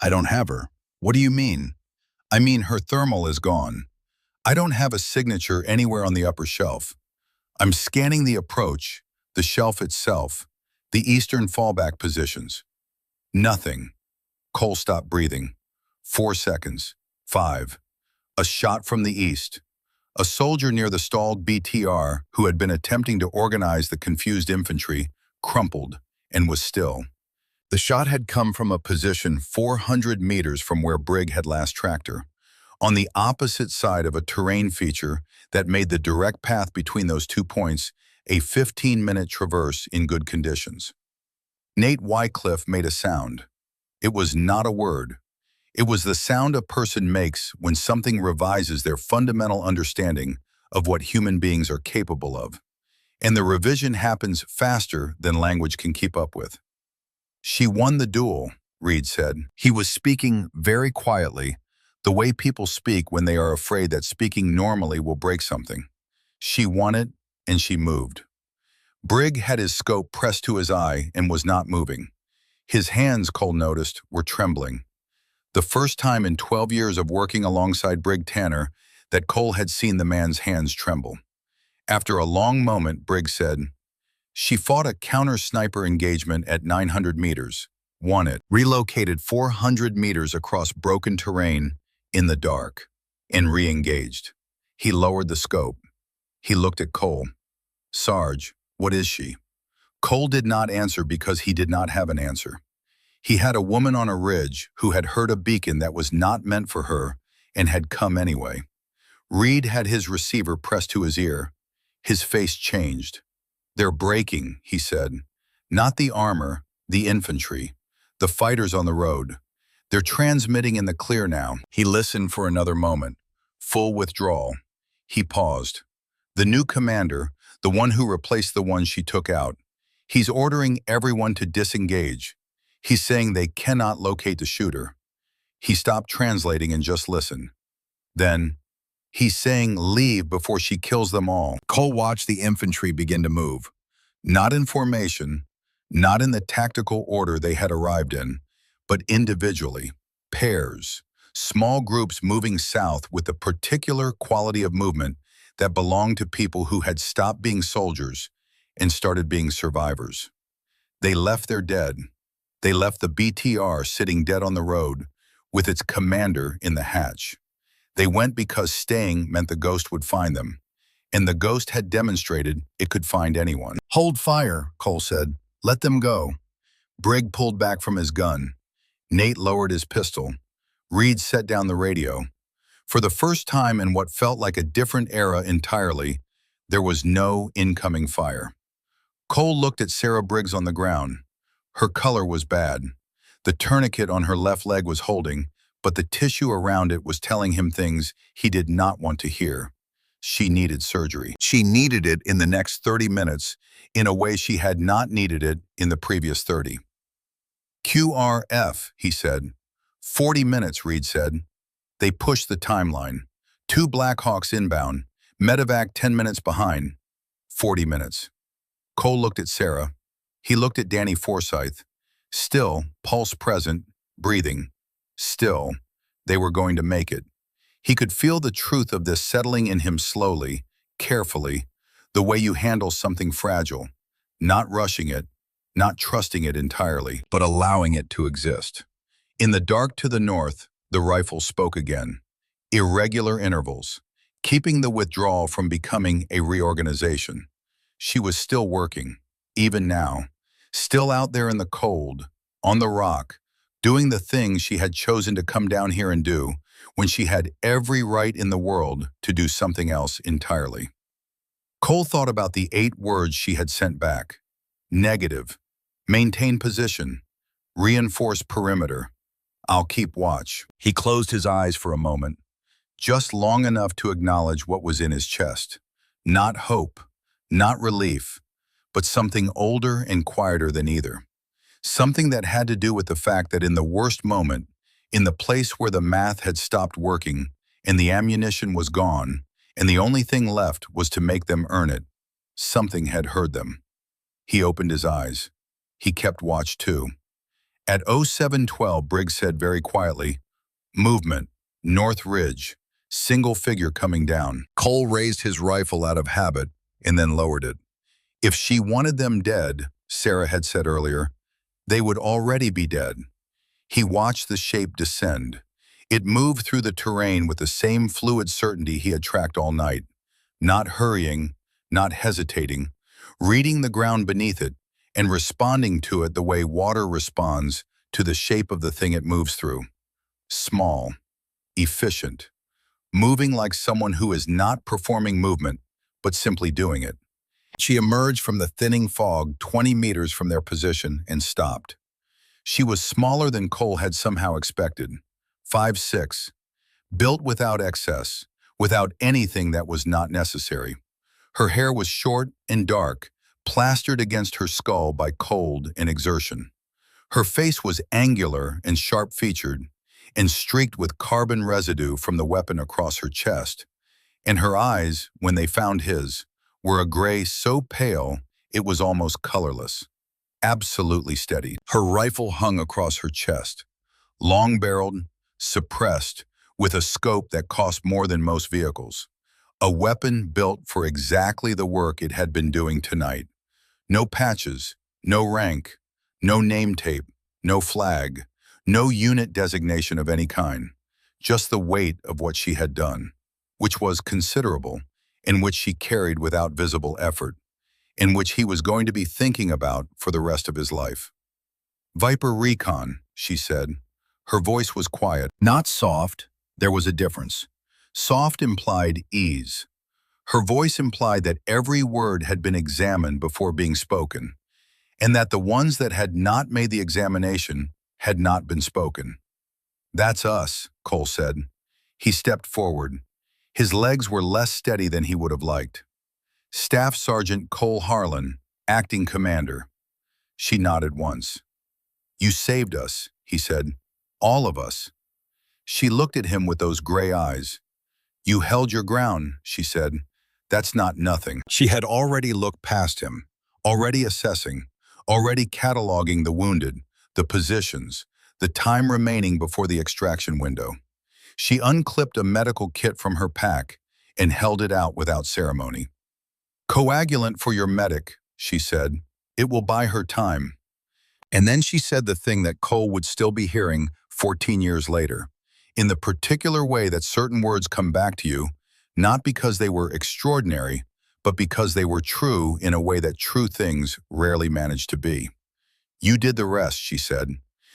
"I don't have her." "What do you mean?" "I mean her thermal is gone. I don't have a signature anywhere on the upper shelf. I'm scanning the approach, the shelf itself, the eastern fallback positions. Nothing." Cole stopped breathing. 4 seconds. 5. A shot from the east. A soldier near the stalled BTR, who had been attempting to organize the confused infantry, crumpled and was still. The shot had come from a position 400 meters from where Briggs had last tracked her, on the opposite side of a terrain feature that made the direct path between those 2 points a 15-minute traverse in good conditions. Nate Wycliffe made a sound. It was not a word. It was the sound a person makes when something revises their fundamental understanding of what human beings are capable of. And the revision happens faster than language can keep up with. "She won the duel," Reed said. He was speaking very quietly, the way people speak when they are afraid that speaking normally will break something. "She won it, and she moved." Briggs had his scope pressed to his eye and was not moving. His hands, Cole noticed, were trembling. The first time in 12 years of working alongside Briggs Tanner that Cole had seen the man's hands tremble. After a long moment, Briggs said, "She fought a counter-sniper engagement at 900 meters, won it, relocated 400 meters across broken terrain in the dark, and re-engaged." He lowered the scope. He looked at Cole. "Sarge, what is she?" Cole did not answer because he did not have an answer. He had a woman on a ridge who had heard a beacon that was not meant for her and had come anyway. Reed had his receiver pressed to his ear. His face changed. "They're breaking," he said. "Not the armor, the infantry, the fighters on the road. They're transmitting in the clear now." He listened for another moment. Full withdrawal. He paused. "The new commander, the one who replaced the one she took out, he's ordering everyone to disengage. He's saying they cannot locate the shooter." He stopped translating and just listened. Then, "He's saying leave before she kills them all." Cole watched the infantry begin to move. Not in formation, not in the tactical order they had arrived in, but individually, pairs, small groups moving south with a particular quality of movement that belonged to people who had stopped being soldiers and started being survivors. They left their dead. They left the BTR sitting dead on the road with its commander in the hatch. They went because staying meant the ghost would find them, and the ghost had demonstrated it could find anyone. "Hold fire," Cole said. "Let them go." Briggs pulled back from his gun. Nate lowered his pistol. Reed set down the radio. For the first time in what felt like a different era entirely, there was no incoming fire. Cole looked at Sarah Briggs on the ground. Her color was bad. The tourniquet on her left leg was holding, but the tissue around it was telling him things he did not want to hear. She needed surgery. She needed it in the next 30 minutes in a way she had not needed it in the previous 30. "QRF," he said. 40 minutes, Reed said. They pushed the timeline. 2 Blackhawks inbound. Medevac 10 minutes behind. 40 minutes. Cole looked at Sarah. He looked at Danny Forsyth. Still, pulse present, breathing. Still, they were going to make it. He could feel the truth of this settling in him slowly, carefully, the way you handle something fragile, not rushing it, not trusting it entirely, but allowing it to exist. In the dark to the north, the rifle spoke again. Irregular intervals, keeping the withdrawal from becoming a reorganization. She was still working, even now, still out there in the cold, on the rock, doing the things she had chosen to come down here and do when she had every right in the world to do something else entirely. Cole thought about the 8 words she had sent back. Negative. Maintain position. Reinforce perimeter. I'll keep watch. He closed his eyes for a moment, just long enough to acknowledge what was in his chest. Not hope, not relief, but something older and quieter than either. Something that had to do with the fact that in the worst moment, in the place where the math had stopped working and the ammunition was gone, and the only thing left was to make them earn it, something had heard them. He opened his eyes. He kept watch too. At 0712, Briggs said very quietly, "Movement, North Ridge, single figure coming down." Cole raised his rifle out of habit and then lowered it. If she wanted them dead, Sarah had said earlier, they would already be dead. He watched the shape descend. It moved through the terrain with the same fluid certainty he had tracked all night, not hurrying, not hesitating, reading the ground beneath it and responding to it the way water responds to the shape of the thing it moves through. Small, efficient, moving like someone who is not performing movement, but simply doing it. She emerged from the thinning fog 20 meters from their position and stopped. She was smaller than Cole had somehow expected, 5'6", built without excess, without anything that was not necessary. Her hair was short and dark, plastered against her skull by cold and exertion. Her face was angular and sharp-featured, and streaked with carbon residue from the weapon across her chest. And her eyes, when they found his, were a gray so pale it was almost colorless. Absolutely steady. Her rifle hung across her chest, long-barreled, suppressed, with a scope that cost more than most vehicles. A weapon built for exactly the work it had been doing tonight. No patches, no rank, no name tape, no flag, no unit designation of any kind. Just the weight of what she had done, which was considerable, and which she carried without visible effort, and which he was going to be thinking about for the rest of his life. Viper Recon, she said. Her voice was quiet, not soft. There was a difference. Soft implied ease. Her voice implied that every word had been examined before being spoken, and that the ones that had not made the examination had not been spoken. "That's us," Cole said. He stepped forward. His legs were less steady than he would have liked. "Staff Sergeant Cole Harlan, acting commander." She nodded once. "You saved us," he said. "All of us." She looked at him with those gray eyes. "You held your ground," she said. "That's not nothing." She had already looked past him, already assessing, already cataloging the wounded, the positions, the time remaining before the extraction window. She unclipped a medical kit from her pack and held it out without ceremony. "Coagulant for your medic," she said. "It will buy her time." And then she said the thing that Cole would still be hearing 14 years later, in the particular way that certain words come back to you, not because they were extraordinary, but because they were true in a way that true things rarely manage to be. "You did the rest," she said.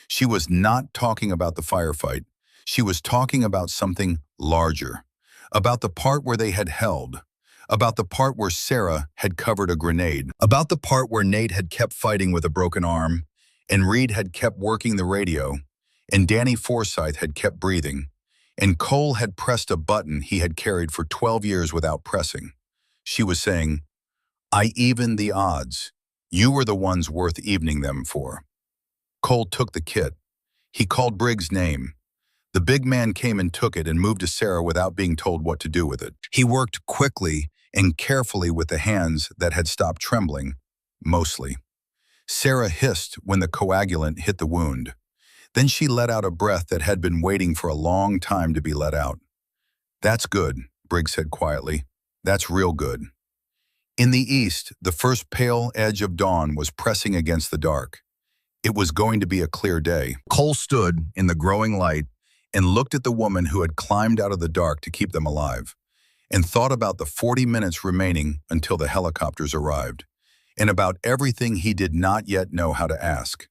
She was not talking about the firefight. She was talking about something larger, about the part where they had held, about the part where Sarah had covered a grenade, about the part where Nate had kept fighting with a broken arm, and Reed had kept working the radio, and Danny Forsyth had kept breathing, and Cole had pressed a button he had carried for 12 years without pressing. She was saying, "I evened the odds. You were the ones worth evening them for." Cole took the kit. He called Briggs' name. The big man came and took it and moved to Sarah without being told what to do with it. He worked quickly and carefully with the hands that had stopped trembling, mostly. Sarah hissed when the coagulant hit the wound. Then she let out a breath that had been waiting for a long time to be let out. "That's good," Briggs said quietly. "That's real good." In the east, the first pale edge of dawn was pressing against the dark. It was going to be a clear day. Cole stood in the growing light and looked at the woman who had climbed out of the dark to keep them alive, and thought about the 40 minutes remaining until the helicopters arrived, and about everything he did not yet know how to ask.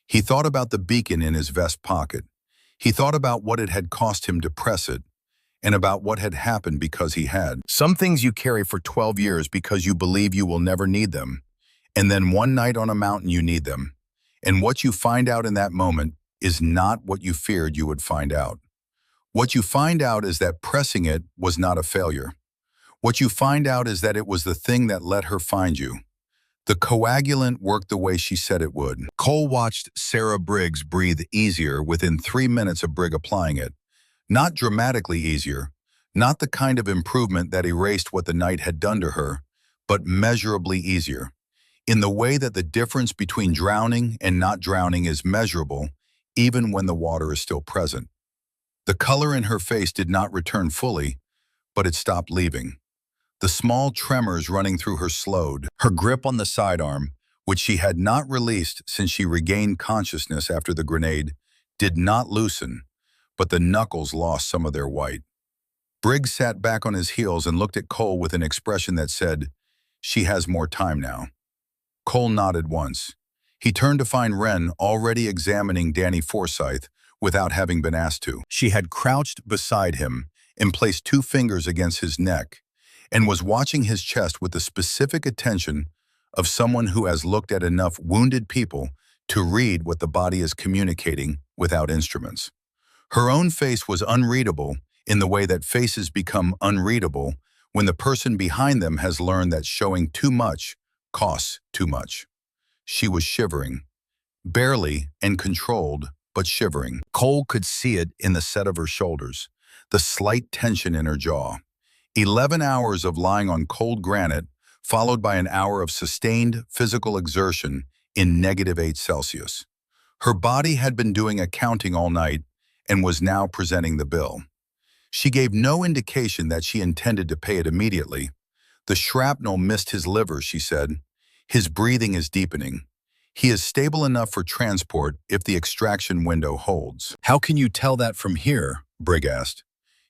He thought about the beacon in his vest pocket. He thought about what it had cost him to press it, and about what had happened because he had. Some things you carry for 12 years because you believe you will never need them, and then one night on a mountain you need them. And what you find out in that moment is not what you feared you would find out. What you find out is that pressing it was not a failure. What you find out is that it was the thing that let her find you. The coagulant worked the way she said it would. Cole watched Sarah Briggs breathe easier within 3 minutes of Briggs applying it. Not dramatically easier, not the kind of improvement that erased what the night had done to her, but measurably easier, in the way that the difference between drowning and not drowning is measurable, even when the water is still present. The color in her face did not return fully, but it stopped leaving. The small tremors running through her slowed. Her grip on the sidearm, which she had not released since she regained consciousness after the grenade, did not loosen, but the knuckles lost some of their white. Briggs sat back on his heels and looked at Cole with an expression that said, "She has more time now." Cole nodded once. He turned to find Wren already examining Danny Forsyth without having been asked to. She had crouched beside him and placed 2 fingers against his neck and was watching his chest with the specific attention of someone who has looked at enough wounded people to read what the body is communicating without instruments. Her own face was unreadable in the way that faces become unreadable when the person behind them has learned that showing too much costs too much. She was shivering, barely and controlled, but shivering. Cole could see it in the set of her shoulders, the slight tension in her jaw. 11 hours of lying on cold granite, followed by an hour of sustained physical exertion in -8 Celsius. Her body had been doing accounting all night and was now presenting the bill. She gave no indication that she intended to pay it immediately. The shrapnel missed his liver, she said. His breathing is deepening. He is stable enough for transport if the extraction window holds. How can you tell that from here? Brigg asked.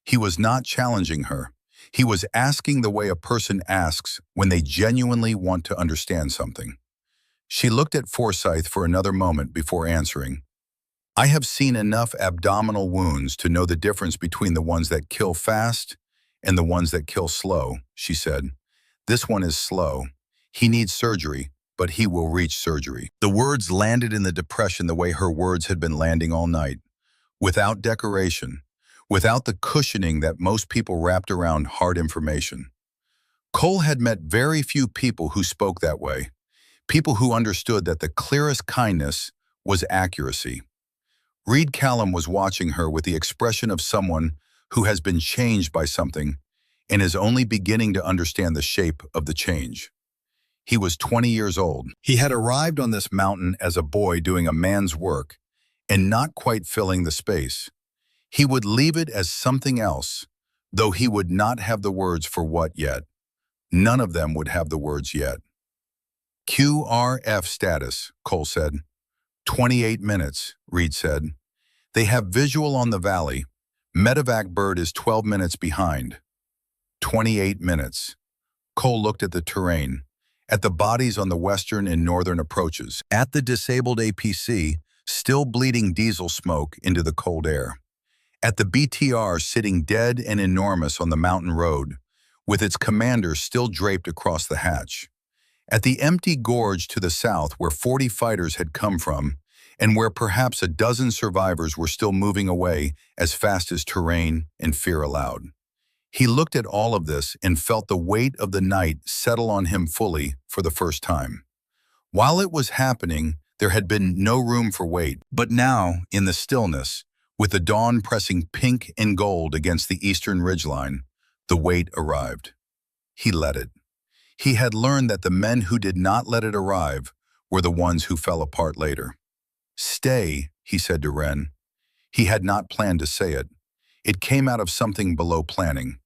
He was not challenging her. He was asking the way a person asks when they genuinely want to understand something. She looked at Forsyth for another moment before answering. I have seen enough abdominal wounds to know the difference between the ones that kill fast and the ones that kill slow, she said. This one is slow. He needs surgery, but he will reach surgery. The words landed in the depression the way her words had been landing all night. Without decoration, without the cushioning that most people wrapped around hard information. Cole had met very few people who spoke that way, people who understood that the clearest kindness was accuracy. Reed Callum was watching her with the expression of someone who has been changed by something and is only beginning to understand the shape of the change. He was 20 years old. He had arrived on this mountain as a boy doing a man's work and not quite filling the space. He would leave it as something else, though he would not have the words for what yet. None of them would have the words yet. QRF status, Cole said. 28 minutes, Reed said. They have visual on the valley. Medevac bird is 12 minutes behind. 28 minutes. Cole looked at the terrain, at the bodies on the western and northern approaches, at the disabled APC, still bleeding diesel smoke into the cold air, at the BTR sitting dead and enormous on the mountain road, with its commander still draped across the hatch, at the empty gorge to the south where 40 fighters had come from, and where perhaps a dozen survivors were still moving away as fast as terrain and fear allowed. He looked at all of this and felt the weight of the night settle on him fully for the first time. While it was happening, there had been no room for weight, but now, in the stillness, with the dawn pressing pink and gold against the eastern ridgeline, the weight arrived. He let it. He had learned that the men who did not let it arrive were the ones who fell apart later. Stay, he said to Wren. He had not planned to say it. It came out of something below planning.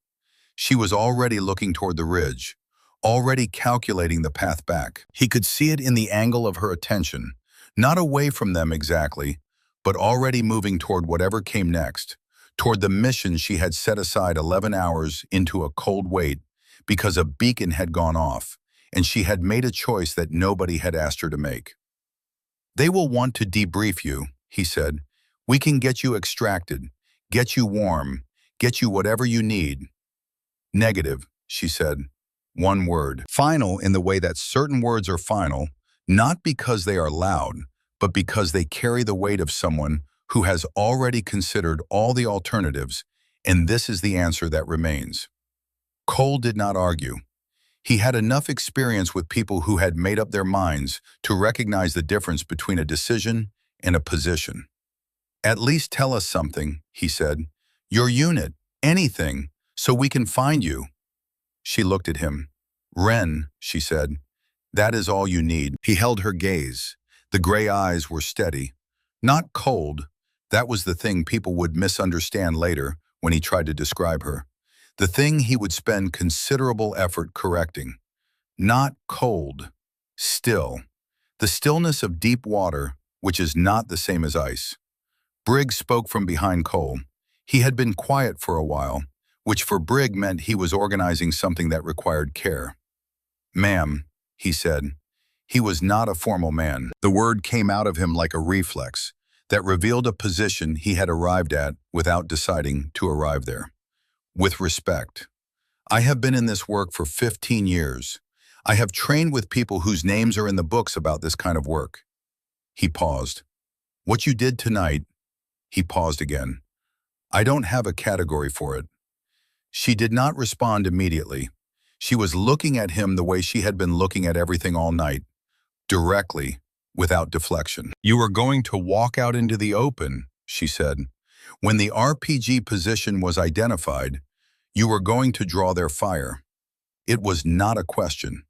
She was already looking toward the ridge, already calculating the path back. He could see it in the angle of her attention, not away from them exactly, but already moving toward whatever came next, toward the mission she had set aside 11 hours into a cold wait because a beacon had gone off, and she had made a choice that nobody had asked her to make. They will want to debrief you, he said. We can get you extracted, get you warm, get you whatever you need. Negative, she said. One word. Final in the way that certain words are final, not because they are loud, but because they carry the weight of someone who has already considered all the alternatives, and this is the answer that remains. Cole did not argue. He had enough experience with people who had made up their minds to recognize the difference between a decision and a position. At least tell us something, he said. Your unit, anything, so we can find you. She looked at him. Wren, she said. That is all you need. He held her gaze. The gray eyes were steady. Not cold. That was the thing people would misunderstand later when he tried to describe her. The thing he would spend considerable effort correcting. Not cold. Still. The stillness of deep water, which is not the same as ice. Brigg spoke from behind Cole. He had been quiet for a while, which for Brigg meant he was organizing something that required care. Ma'am, he said. He was not a formal man. The word came out of him like a reflex that revealed a position he had arrived at without deciding to arrive there. With respect. I have been in this work for 15 years. I have trained with people whose names are in the books about this kind of work. He paused. What you did tonight, he paused again. I don't have a category for it. She did not respond immediately. She was looking at him the way she had been looking at everything all night, directly, without deflection. You were going to walk out into the open, she said. When the RPG position was identified, you were going to draw their fire. It was not a question.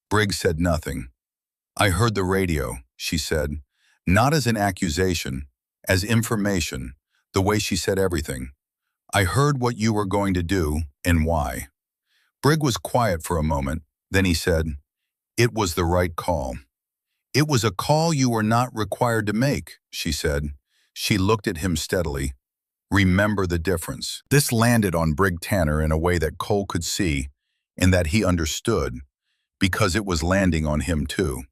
Brigg said nothing. I heard the radio, she said, not as an accusation, as information, the way she said everything. I heard what you were going to do and why. Brig was quiet for a moment, then he said, "It was the right call." "It was a call you were not required to make," she said. She looked at him steadily. "Remember the difference." This landed on Brig Tanner in a way that Cole could see and that he understood, because it was landing on him too.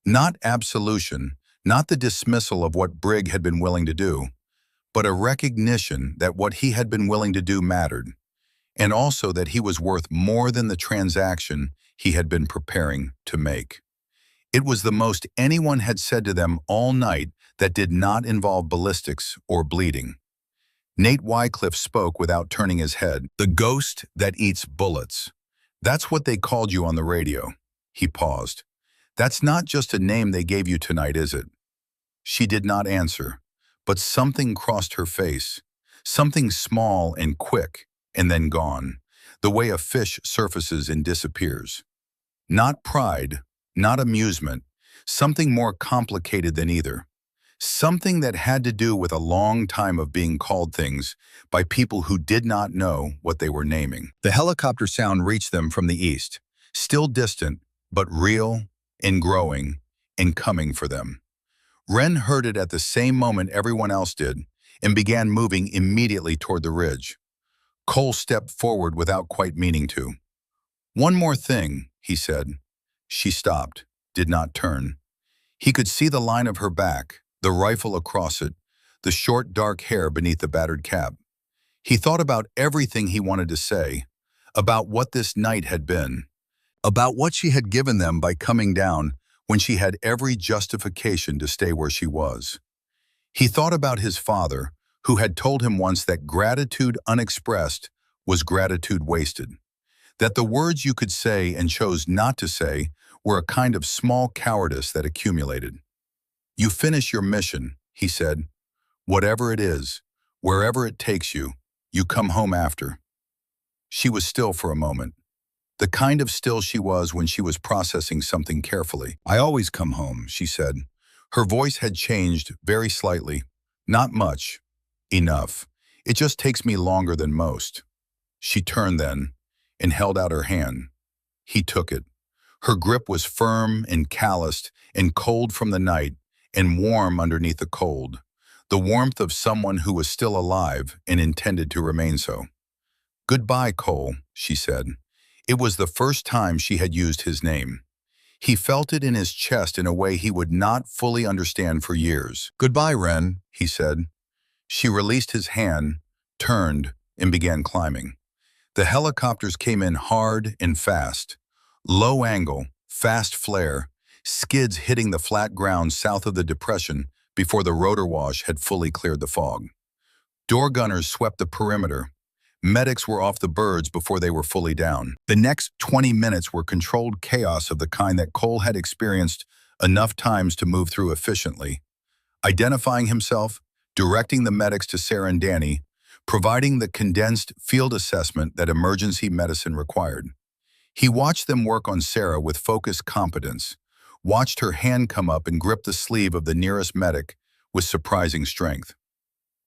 Not absolution, not the dismissal of what Brig had been willing to do, but a recognition that what he had been willing to do mattered, and also that he was worth more than the transaction he had been preparing to make. It was the most anyone had said to them all night that did not involve ballistics or bleeding. Nate Wycliffe spoke without turning his head. "The ghost that eats bullets. That's what they called you on the radio." He paused. "That's not just a name they gave you tonight, is it?" She did not answer, but something crossed her face. Something small and quick, and then gone, the way a fish surfaces and disappears. Not pride, not amusement, something more complicated than either. Something that had to do with a long time of being called things by people who did not know what they were naming. The helicopter sound reached them from the east, still distant, but real and growing and coming for them. Wren heard it at the same moment everyone else did and began moving immediately toward the ridge. Cole stepped forward without quite meaning to. "One more thing," he said. She stopped, did not turn. He could see the line of her back, the rifle across it, the short dark hair beneath the battered cap. He thought about everything he wanted to say, about what this night had been, about what she had given them by coming down when she had every justification to stay where she was. He thought about his father, who had told him once that gratitude unexpressed was gratitude wasted, that the words you could say and chose not to say were a kind of small cowardice that accumulated. "You finish your mission," he said. "Whatever it is, wherever it takes you, you come home after." She was still for a moment, the kind of still she was when she was processing something carefully. "I always come home," she said. Her voice had changed very slightly. "Not much. Enough. It just takes me longer than most." She turned then and held out her hand. He took it. Her grip was firm and calloused and cold from the night and warm underneath the cold, the warmth of someone who was still alive and intended to remain so. "Goodbye, Cole," she said. It was the first time she had used his name. He felt it in his chest in a way he would not fully understand for years. "Goodbye, Wren," he said. She released his hand, turned, and began climbing. The helicopters came in hard and fast. Low angle, fast flare, skids hitting the flat ground south of the depression before the rotor wash had fully cleared the fog. Door gunners swept the perimeter. Medics were off the birds before they were fully down. The next 20 minutes were controlled chaos of the kind that Cole had experienced enough times to move through efficiently. Identifying himself, directing the medics to Sarah and Danny, providing the condensed field assessment that emergency medicine required. He watched them work on Sarah with focused competence, watched her hand come up and grip the sleeve of the nearest medic with surprising strength.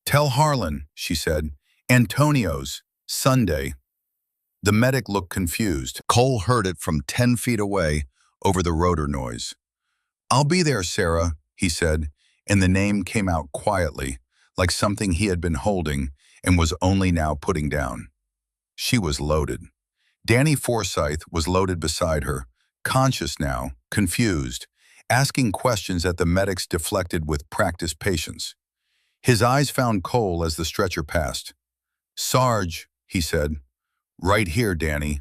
"Tell Harlan," she said. "Antonio's, Sunday." The medic looked confused. Cole heard it from 10 feet away over the rotor noise. "I'll be there, Sarah," he said, and the name came out quietly, like something he had been holding and was only now putting down. She was loaded. Danny Forsyth was loaded beside her, conscious now, confused, asking questions that the medics deflected with practiced patience. His eyes found Cole as the stretcher passed. "Sarge," he said. "Right here, Danny.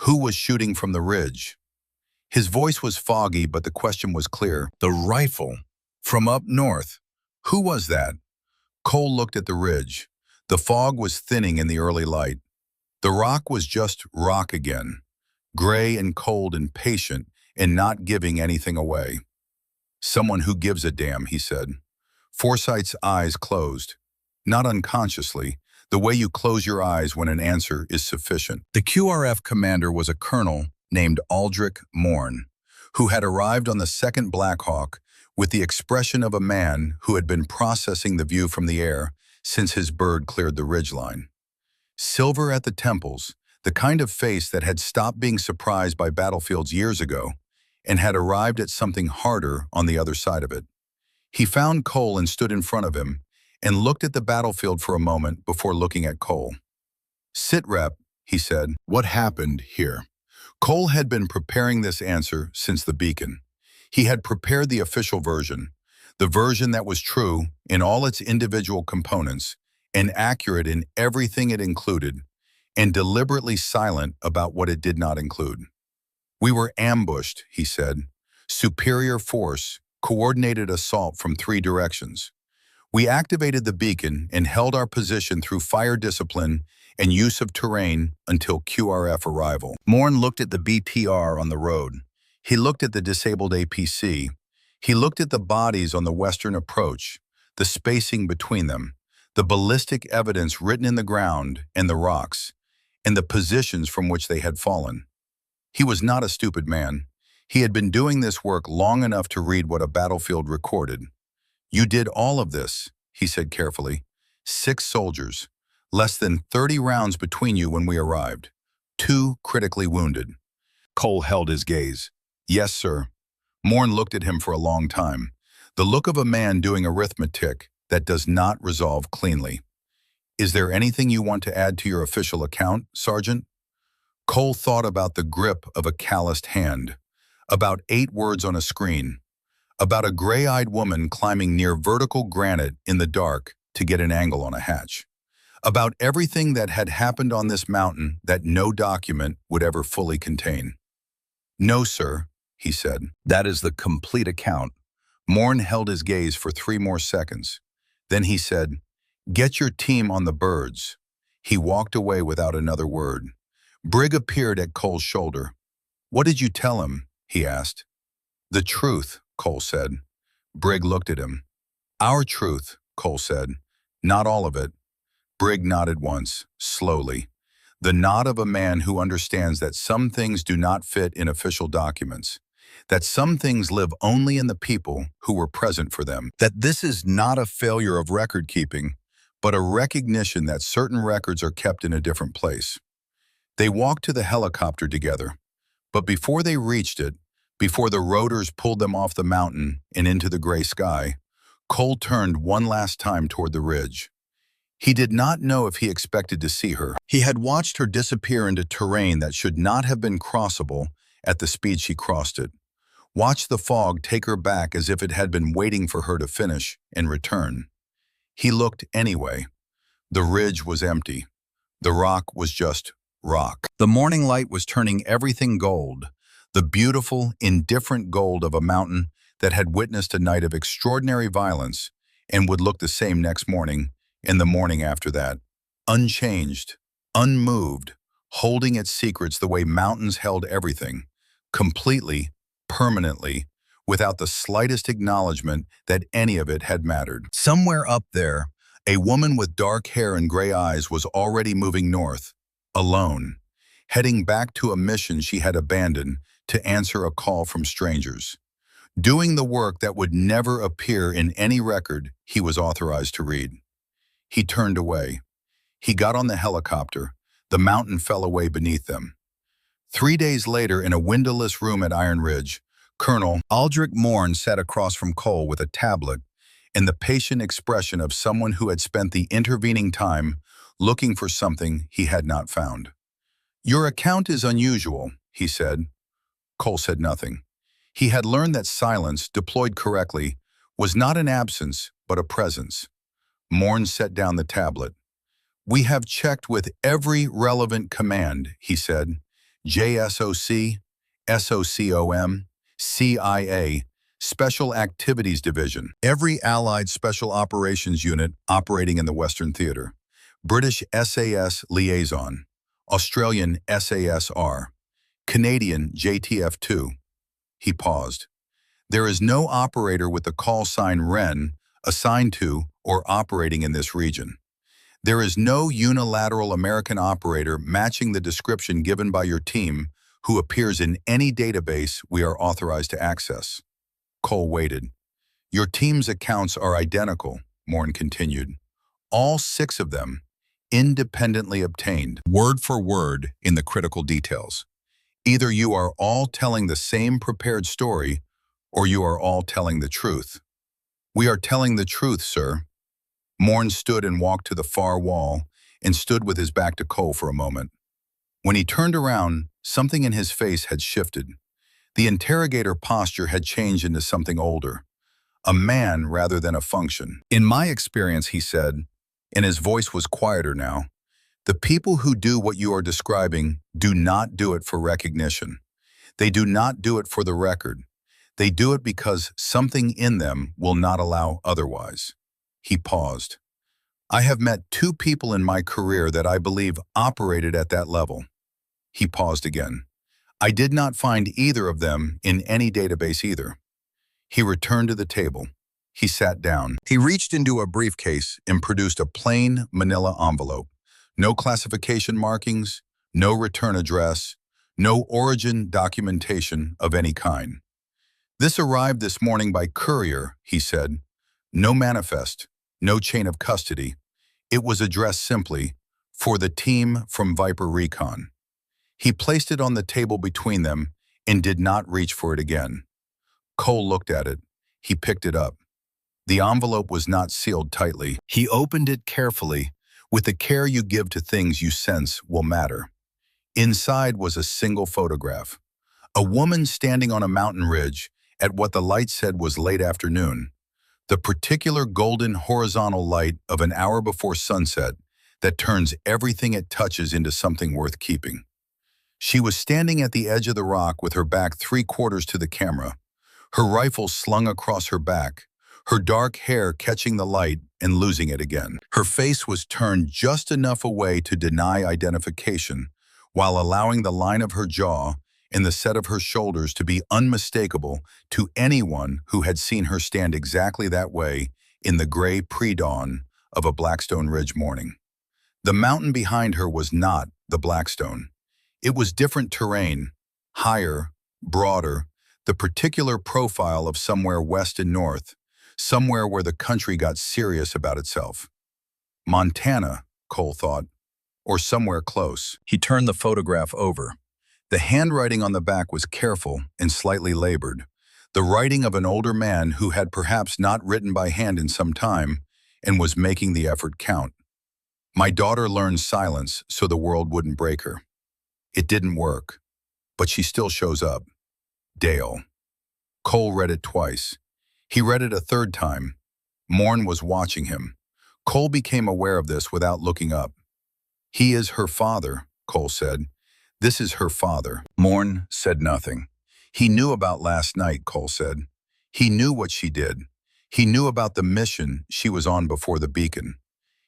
Who was shooting from the ridge?" His voice was foggy, but the question was clear. "The rifle. From up north. Who was that?" Cole looked at the ridge. The fog was thinning in the early light. The rock was just rock again, gray and cold and patient and not giving anything away. "Someone who gives a damn," he said. Forsyth's eyes closed. Not unconsciously, the way you close your eyes when an answer is sufficient. The QRF commander was a colonel named Aldrich Morn, who had arrived on the 2nd Black Hawk with the expression of a man who had been processing the view from the air since his bird cleared the ridgeline. Silver at the temples, the kind of face that had stopped being surprised by battlefields years ago and had arrived at something harder on the other side of it. He found Cole and stood in front of him and looked at the battlefield for a moment before looking at Cole. "Sit rep," he said. "What happened here?" Cole had been preparing this answer since the beacon. He had prepared the official version, the version that was true in all its individual components and accurate in everything it included, and deliberately silent about what it did not include. "We were ambushed," he said. "Superior force, coordinated assault from 3 directions. We activated the beacon and held our position through fire discipline and use of terrain until QRF arrival." Morn looked at the BTR on the road. He looked at the disabled APC. He looked at the bodies on the western approach, the spacing between them, the ballistic evidence written in the ground and the rocks, and the positions from which they had fallen. He was not a stupid man. He had been doing this work long enough to read what a battlefield recorded. "You did all of this," he said carefully. "6 soldiers. Less than 30 rounds between you when we arrived. 2 critically wounded." Cole held his gaze. "Yes, sir." Morn looked at him for a long time, the look of a man doing arithmetic that does not resolve cleanly. "Is there anything you want to add to your official account, Sergeant?" Cole thought about the grip of a calloused hand, about 8 words on a screen, about a gray-eyed woman climbing near vertical granite in the dark to get an angle on a hatch, about everything that had happened on this mountain that no document would ever fully contain. "No, sir," he said. "That is the complete account." Morn held his gaze for 3 more seconds. Then he said, "Get your team on the birds." He walked away without another word. Brig appeared at Cole's shoulder. "What did you tell him?" he asked. "The truth," Cole said. Brig looked at him. "Our truth," Cole said. "Not all of it." Brig nodded once, slowly. The nod of a man who understands that some things do not fit in official documents, that some things live only in the people who were present for them, that this is not a failure of record keeping, but a recognition that certain records are kept in a different place. They walked to the helicopter together, but before they reached it, before the rotors pulled them off the mountain and into the gray sky, Cole turned one last time toward the ridge. He did not know if he expected to see her. He had watched her disappear into terrain that should not have been crossable at the speed she crossed it. Watched the fog take her back as if it had been waiting for her to finish and return. He looked anyway. The ridge was empty. The rock was just rock. The morning light was turning everything gold, the beautiful, indifferent gold of a mountain that had witnessed a night of extraordinary violence and would look the same next morning and the morning after that. Unchanged, unmoved, holding its secrets the way mountains held everything, completely, permanently, without the slightest acknowledgement that any of it had mattered. Somewhere up there, a woman with dark hair and gray eyes was already moving north, alone, heading back to a mission she had abandoned to answer a call from strangers, doing the work that would never appear in any record he was authorized to read. He turned away. He got on the helicopter. The mountain fell away beneath them. 3 days later, in a windowless room at Iron Ridge, Colonel Aldrich Morn sat across from Cole with a tablet and the patient expression of someone who had spent the intervening time looking for something he had not found. "Your account is unusual," he said. Cole said nothing. He had learned that silence, deployed correctly, was not an absence, but a presence. Morn set down the tablet. "We have checked with every relevant command," he said. "JSOC, SOCOM, CIA, Special Activities Division, every Allied Special Operations Unit operating in the Western Theater, British SAS Liaison, Australian SASR, Canadian JTF-2. He paused. "There is no operator with the call sign REN assigned to or operating in this region. There is no unilateral American operator matching the description given by your team who appears in any database we are authorized to access." Cole waited. "Your team's accounts are identical," Morn continued. "All 6 of them, independently obtained, word for word in the critical details. Either you are all telling the same prepared story, or you are all telling the truth. We are telling the truth, sir. Morn stood and walked to the far wall and stood with his back to Cole for a moment. When he turned around, something in his face had shifted. The interrogator posture had changed into something older, a man rather than a function. In my experience, he said, and his voice was quieter now, the people who do what you are describing do not do it for recognition. They do not do it for the record. They do it because something in them will not allow otherwise. He paused. I have met two people in my career that I believe operated at that level. He paused again. I did not find either of them in any database either. He returned to the table. He sat down. He reached into a briefcase and produced a plain manila envelope. No classification markings, no return address, no origin documentation of any kind. This arrived this morning by courier, he said. No manifest, no chain of custody. It was addressed simply, for the team from Viper Recon. He placed it on the table between them and did not reach for it again. Cole looked at it. He picked it up. The envelope was not sealed tightly. He opened it carefully, with the care you give to things you sense will matter. Inside was a single photograph. A woman standing on a mountain ridge at what the light said was late afternoon. The particular golden horizontal light of an hour before sunset that turns everything it touches into something worth keeping. She was standing at the edge of the rock with her back 3/4 to the camera, her rifle slung across her back, her dark hair catching the light and losing it again. Her face was turned just enough away to deny identification, while allowing the line of her jaw and the set of her shoulders to be unmistakable to anyone who had seen her stand exactly that way in the gray pre-dawn of a Blackstone Ridge morning. The mountain behind her was not the Blackstone. It was different terrain, higher, broader, the particular profile of somewhere west and north, somewhere where the country got serious about itself. Montana, Cole thought, or somewhere close. He turned the photograph over. The handwriting on the back was careful and slightly labored, the writing of an older man who had perhaps not written by hand in some time and was making the effort count. My daughter learned silence so the world wouldn't break her. It didn't work, but she still shows up. Dale. Cole read it twice. He read it a third time. Morn was watching him. Cole became aware of this without looking up. He is her father, Cole said. This is her father. Morn said nothing. He knew about last night, Cole said. He knew what she did. He knew about the mission she was on before the beacon.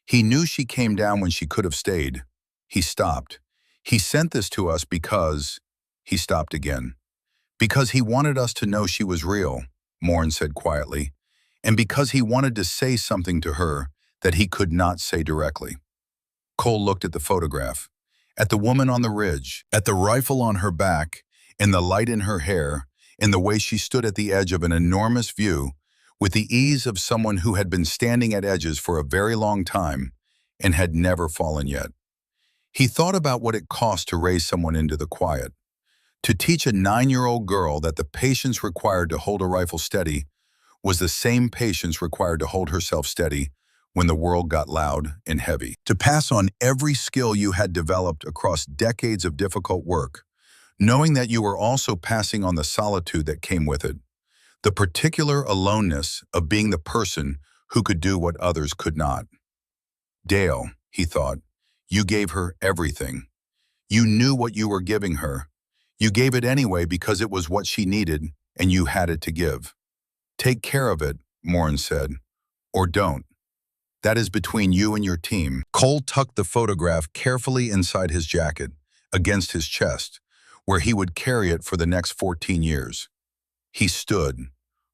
He knew she came down when she could have stayed. He stopped. He sent this to us because... He stopped again. Because he wanted us to know she was real, Morn said quietly, and because he wanted to say something to her that he could not say directly. Cole looked at the photograph, at the woman on the ridge, at the rifle on her back, and the light in her hair, and the way she stood at the edge of an enormous view, with the ease of someone who had been standing at edges for a very long time and had never fallen yet. He thought about what it cost to raise someone into the quiet. To teach a 9-year-old girl that the patience required to hold a rifle steady was the same patience required to hold herself steady when the world got loud and heavy. To pass on every skill you had developed across decades of difficult work, knowing that you were also passing on the solitude that came with it, the particular aloneness of being the person who could do what others could not. Dale, he thought, you gave her everything. You knew what you were giving her. You gave it anyway because it was what she needed and you had it to give. Take care of it, Morn said, or don't. That is between you and your team. Cole tucked the photograph carefully inside his jacket, against his chest, where he would carry it for the next 14 years. He stood.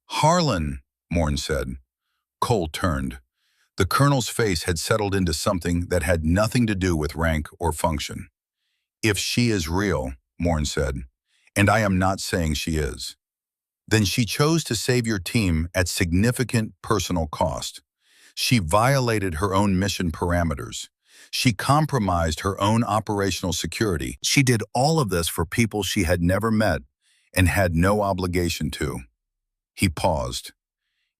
Harlan, Morn said. Cole turned. The colonel's face had settled into something that had nothing to do with rank or function. If she is real, Morn said, and I am not saying she is, then she chose to save your team at significant personal cost. She violated her own mission parameters. She compromised her own operational security. She did all of this for people she had never met and had no obligation to. He paused.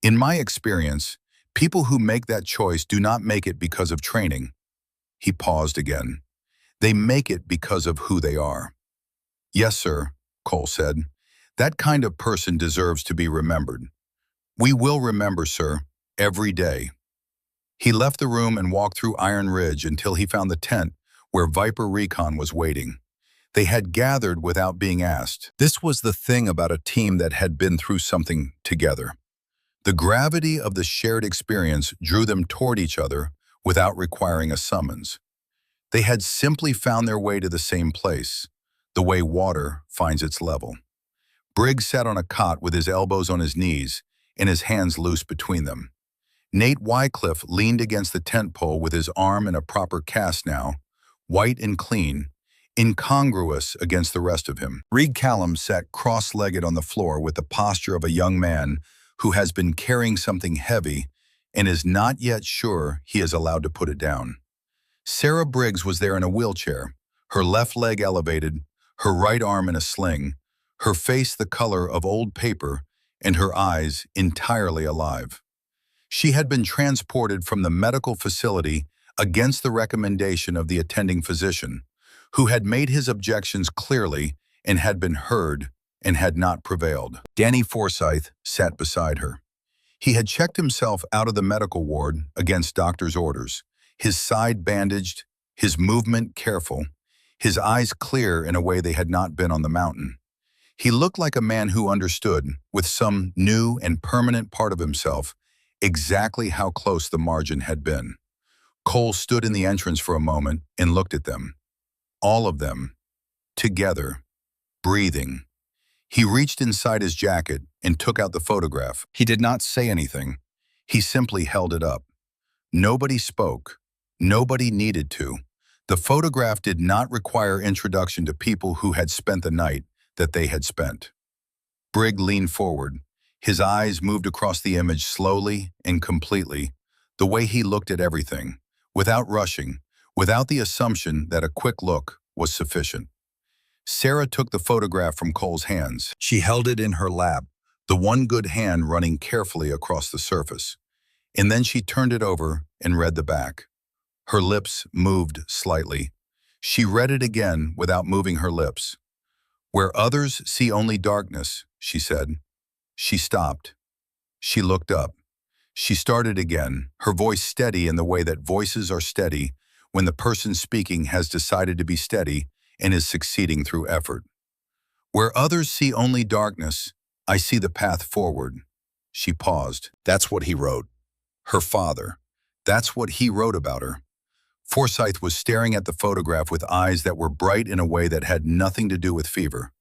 In my experience, people who make that choice do not make it because of training. He paused again. They make it because of who they are. Yes, sir, Cole said. That kind of person deserves to be remembered. We will remember, sir, every day. He left the room and walked through Iron Ridge until he found the tent where Viper Recon was waiting. They had gathered without being asked. This was the thing about a team that had been through something together. The gravity of the shared experience drew them toward each other without requiring a summons. They had simply found their way to the same place, the way water finds its level. Briggs sat on a cot with his elbows on his knees and his hands loose between them. Nate Wycliffe leaned against the tent pole with his arm in a proper cast now, white and clean, incongruous against the rest of him. Reed Callum sat cross-legged on the floor with the posture of a young man who has been carrying something heavy and is not yet sure he is allowed to put it down. Sarah Briggs was there in a wheelchair, her left leg elevated, her right arm in a sling, her face the color of old paper, and her eyes entirely alive. She had been transported from the medical facility against the recommendation of the attending physician, who had made his objections clearly and had been heard and had not prevailed. Danny Forsyth sat beside her. He had checked himself out of the medical ward against doctor's orders, his side bandaged, his movement careful, his eyes clear in a way they had not been on the mountain. He looked like a man who understood, with some new and permanent part of himself, exactly how close the margin had been. Cole stood in the entrance for a moment and looked at them. All of them, together, breathing. He reached inside his jacket and took out the photograph. He did not say anything. He simply held it up. Nobody spoke. Nobody needed to. The photograph did not require introduction to people who had spent the night that they had spent. Briggs leaned forward. His eyes moved across the image slowly and completely, the way he looked at everything, without rushing, without the assumption that a quick look was sufficient. Sarah took the photograph from Cole's hands. She held it in her lap, the one good hand running carefully across the surface. And then she turned it over and read the back. Her lips moved slightly. She read it again without moving her lips. "Where others see only darkness," she said. She stopped. She looked up. She started again, her voice steady in the way that voices are steady when the person speaking has decided to be steady and is succeeding through effort. "Where others see only darkness, I see the path forward." She paused. That's what he wrote. Her father. That's what he wrote about her. Forsyth was staring at the photograph with eyes that were bright in a way that had nothing to do with fever.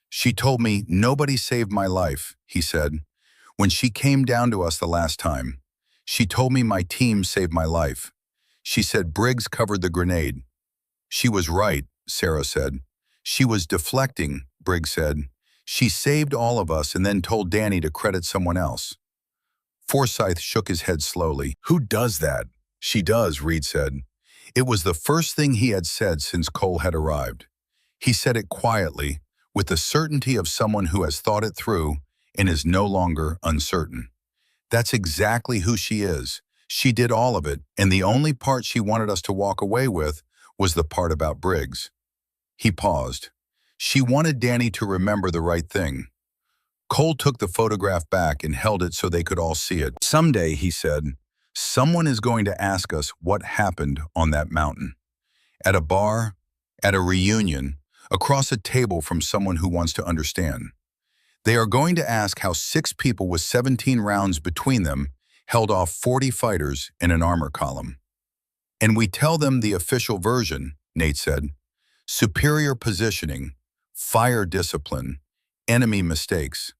"She told me nobody saved my life," he said. "When she came down to us the last time, she told me my team saved my life. She said Briggs covered the grenade." "She was right," Sarah said. "She was deflecting," Briggs said. "She saved all of us and then told Danny to credit someone else." Forsyth shook his head slowly. "Who does that?" "She does," Reed said. It was the first thing he had said since Cole had arrived. He said it quietly, with the certainty of someone who has thought it through and is no longer uncertain. "That's exactly who she is. She did all of it, and the only part she wanted us to walk away with was the part about Briggs." He paused. "She wanted Danny to remember the right thing." Cole took the photograph back and held it so they could all see it. "Someday," he said, "someone is going to ask us what happened on that mountain. At a bar, at a reunion, across a table from someone who wants to understand. They are going to ask how 6 people with 17 rounds between them held off 40 fighters in an armor column. And we tell them the official version," Nate said. "Superior positioning, fire discipline, enemy mistakes.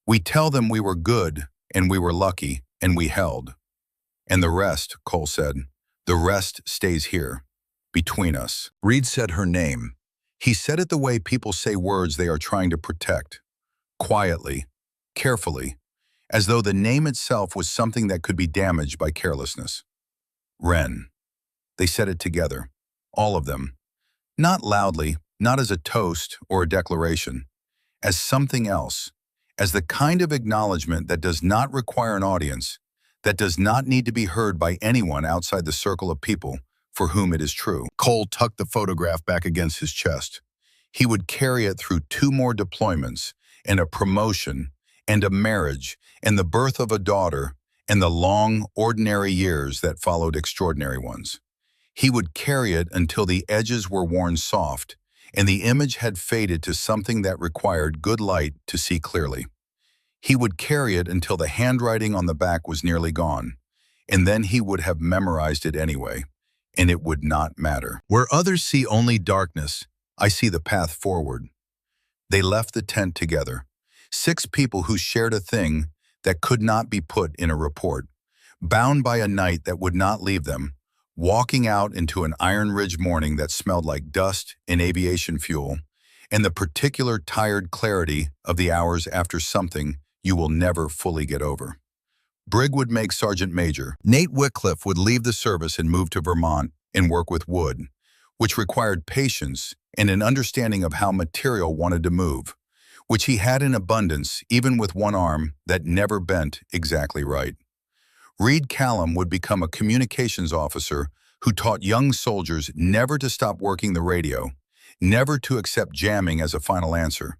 We tell them we were good and we were lucky and we held. And the rest," Cole said, "the rest stays here, between us." Reed said her name. He said it the way people say words they are trying to protect. Quietly, carefully, as though the name itself was something that could be damaged by carelessness. "Ren." They said it together, all of them. Not loudly, not as a toast or a declaration, as something else, as the kind of acknowledgement that does not require an audience, that does not need to be heard by anyone outside the circle of people for whom it is true. Cole tucked the photograph back against his chest. He would carry it through 2 more deployments, and a promotion, and a marriage, and the birth of a daughter, and the long, ordinary years that followed extraordinary ones. He would carry it until the edges were worn soft, and the image had faded to something that required good light to see clearly. He would carry it until the handwriting on the back was nearly gone, and then he would have memorized it anyway, and it would not matter. Where others see only darkness, I see the path forward. They left the tent together, 6 people who shared a thing that could not be put in a report, bound by a night that would not leave them, walking out into an Iron Ridge morning that smelled like dust and aviation fuel, and the particular tired clarity of the hours after something you will never fully get over. Brig would make Sergeant Major. Nate Wycliffe would leave the service and move to Vermont and work with wood, which required patience and an understanding of how material wanted to move, which he had in abundance even with one arm that never bent exactly right. Reed Callum would become a communications officer who taught young soldiers never to stop working the radio, never to accept jamming as a final answer,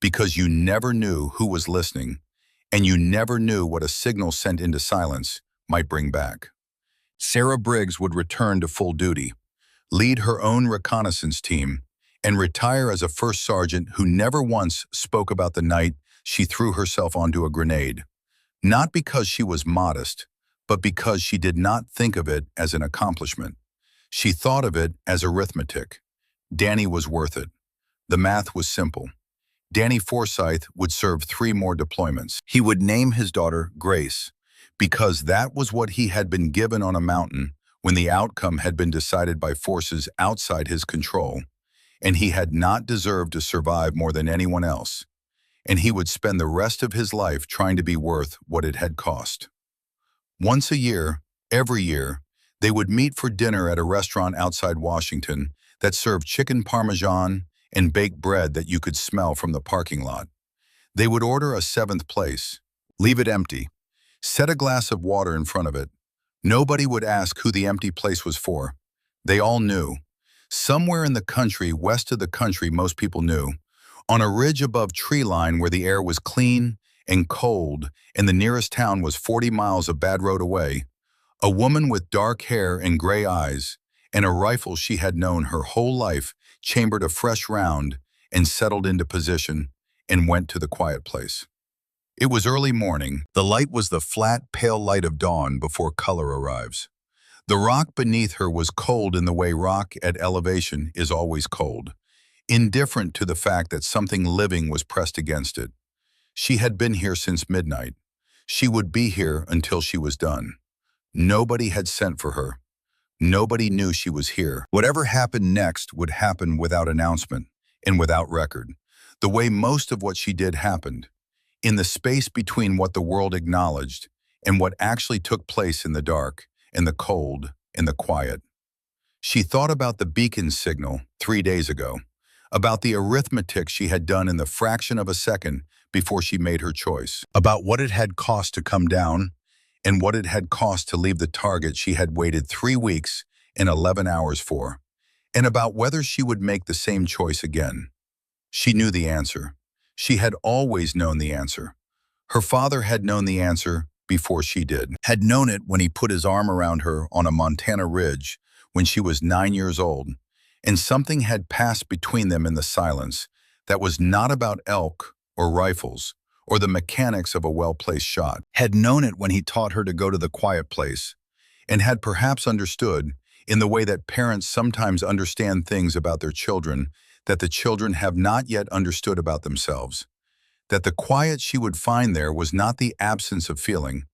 because you never knew who was listening, and you never knew what a signal sent into silence might bring back. Sarah Briggs would return to full duty, lead her own reconnaissance team, and retire as a first sergeant who never once spoke about the night she threw herself onto a grenade, not because she was modest, but because she did not think of it as an accomplishment. She thought of it as arithmetic. Danny was worth it. The math was simple. Danny Forsyth would serve 3 more deployments. He would name his daughter Grace, because that was what he had been given on a mountain when the outcome had been decided by forces outside his control, and he had not deserved to survive more than anyone else, and he would spend the rest of his life trying to be worth what it had cost. Once a year, every year, they would meet for dinner at a restaurant outside Washington that served chicken parmesan and baked bread that you could smell from the parking lot. They would order a 7th place, leave it empty, set a glass of water in front of it. Nobody would ask who the empty place was for. They all knew. Somewhere in the country, west of the country most people knew, on a ridge above tree line where the air was clean and cold and the nearest town was 40 miles of bad road away, a woman with dark hair and gray eyes and a rifle she had known her whole life chambered a fresh round and settled into position and went to the quiet place. It was early morning. The light was the flat, pale light of dawn before color arrives. The rock beneath her was cold in the way rock at elevation is always cold, indifferent to the fact that something living was pressed against it. She had been here since midnight. She would be here until she was done. Nobody had sent for her. Nobody knew she was here. Whatever happened next would happen without announcement and without record, the way most of what she did happened, in the space between what the world acknowledged and what actually took place in the dark, in the cold, in the quiet. She thought about the beacon signal 3 days ago, about the arithmetic she had done in the fraction of a second before she made her choice, about what it had cost to come down and what it had cost to leave the target she had waited 3 weeks and 11 hours for, and about whether she would make the same choice again. She knew the answer. She had always known the answer. Her father had known the answer before she did, had known it when he put his arm around her on a Montana ridge when she was 9 years old, and something had passed between them in the silence that was not about elk or rifles or the mechanics of a well-placed shot, had known it when he taught her to go to the quiet place, and had perhaps understood, in the way that parents sometimes understand things about their children that the children have not yet understood about themselves, that the quiet she would find there was not the absence of feeling,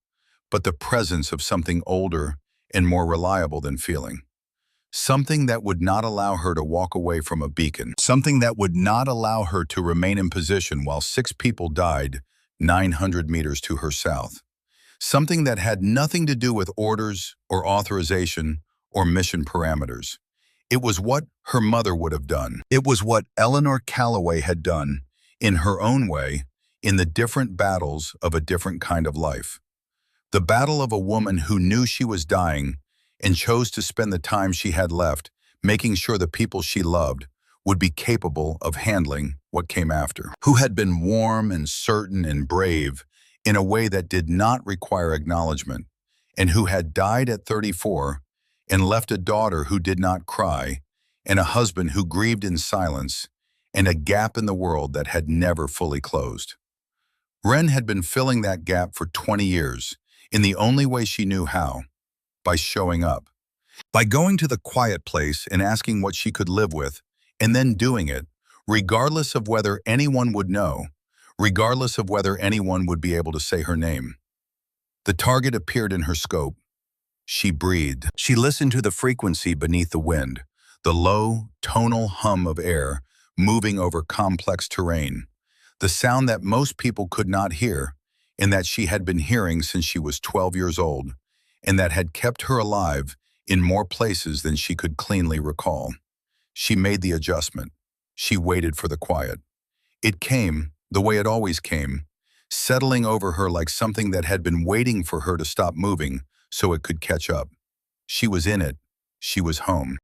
but the presence of something older and more reliable than feeling. Something that would not allow her to walk away from a beacon. Something that would not allow her to remain in position while 6 people died 900 meters to her south. Something that had nothing to do with orders or authorization or mission parameters. It was what her mother would have done. It was what Eleanor Calloway had done, In her own way, in the different battles of a different kind of life. The battle of a woman who knew she was dying and chose to spend the time she had left making sure the people she loved would be capable of handling what came after. Who had been warm and certain and brave in a way that did not require acknowledgement, and who had died at 34 and left a daughter who did not cry, and a husband who grieved in silence, and a gap in the world that had never fully closed. Wren had been filling that gap for 20 years, in the only way she knew how, by showing up. By going to the quiet place and asking what she could live with, and then doing it, regardless of whether anyone would know, regardless of whether anyone would be able to say her name. The target appeared in her scope. She breathed. She listened to the frequency beneath the wind, the low, tonal hum of air moving over complex terrain, the sound that most people could not hear, and that she had been hearing since she was 12 years old, and that had kept her alive in more places than she could cleanly recall. She made the adjustment. She waited for the quiet. It came, the way it always came, settling over her like something that had been waiting for her to stop moving so it could catch up. She was in it. She was home.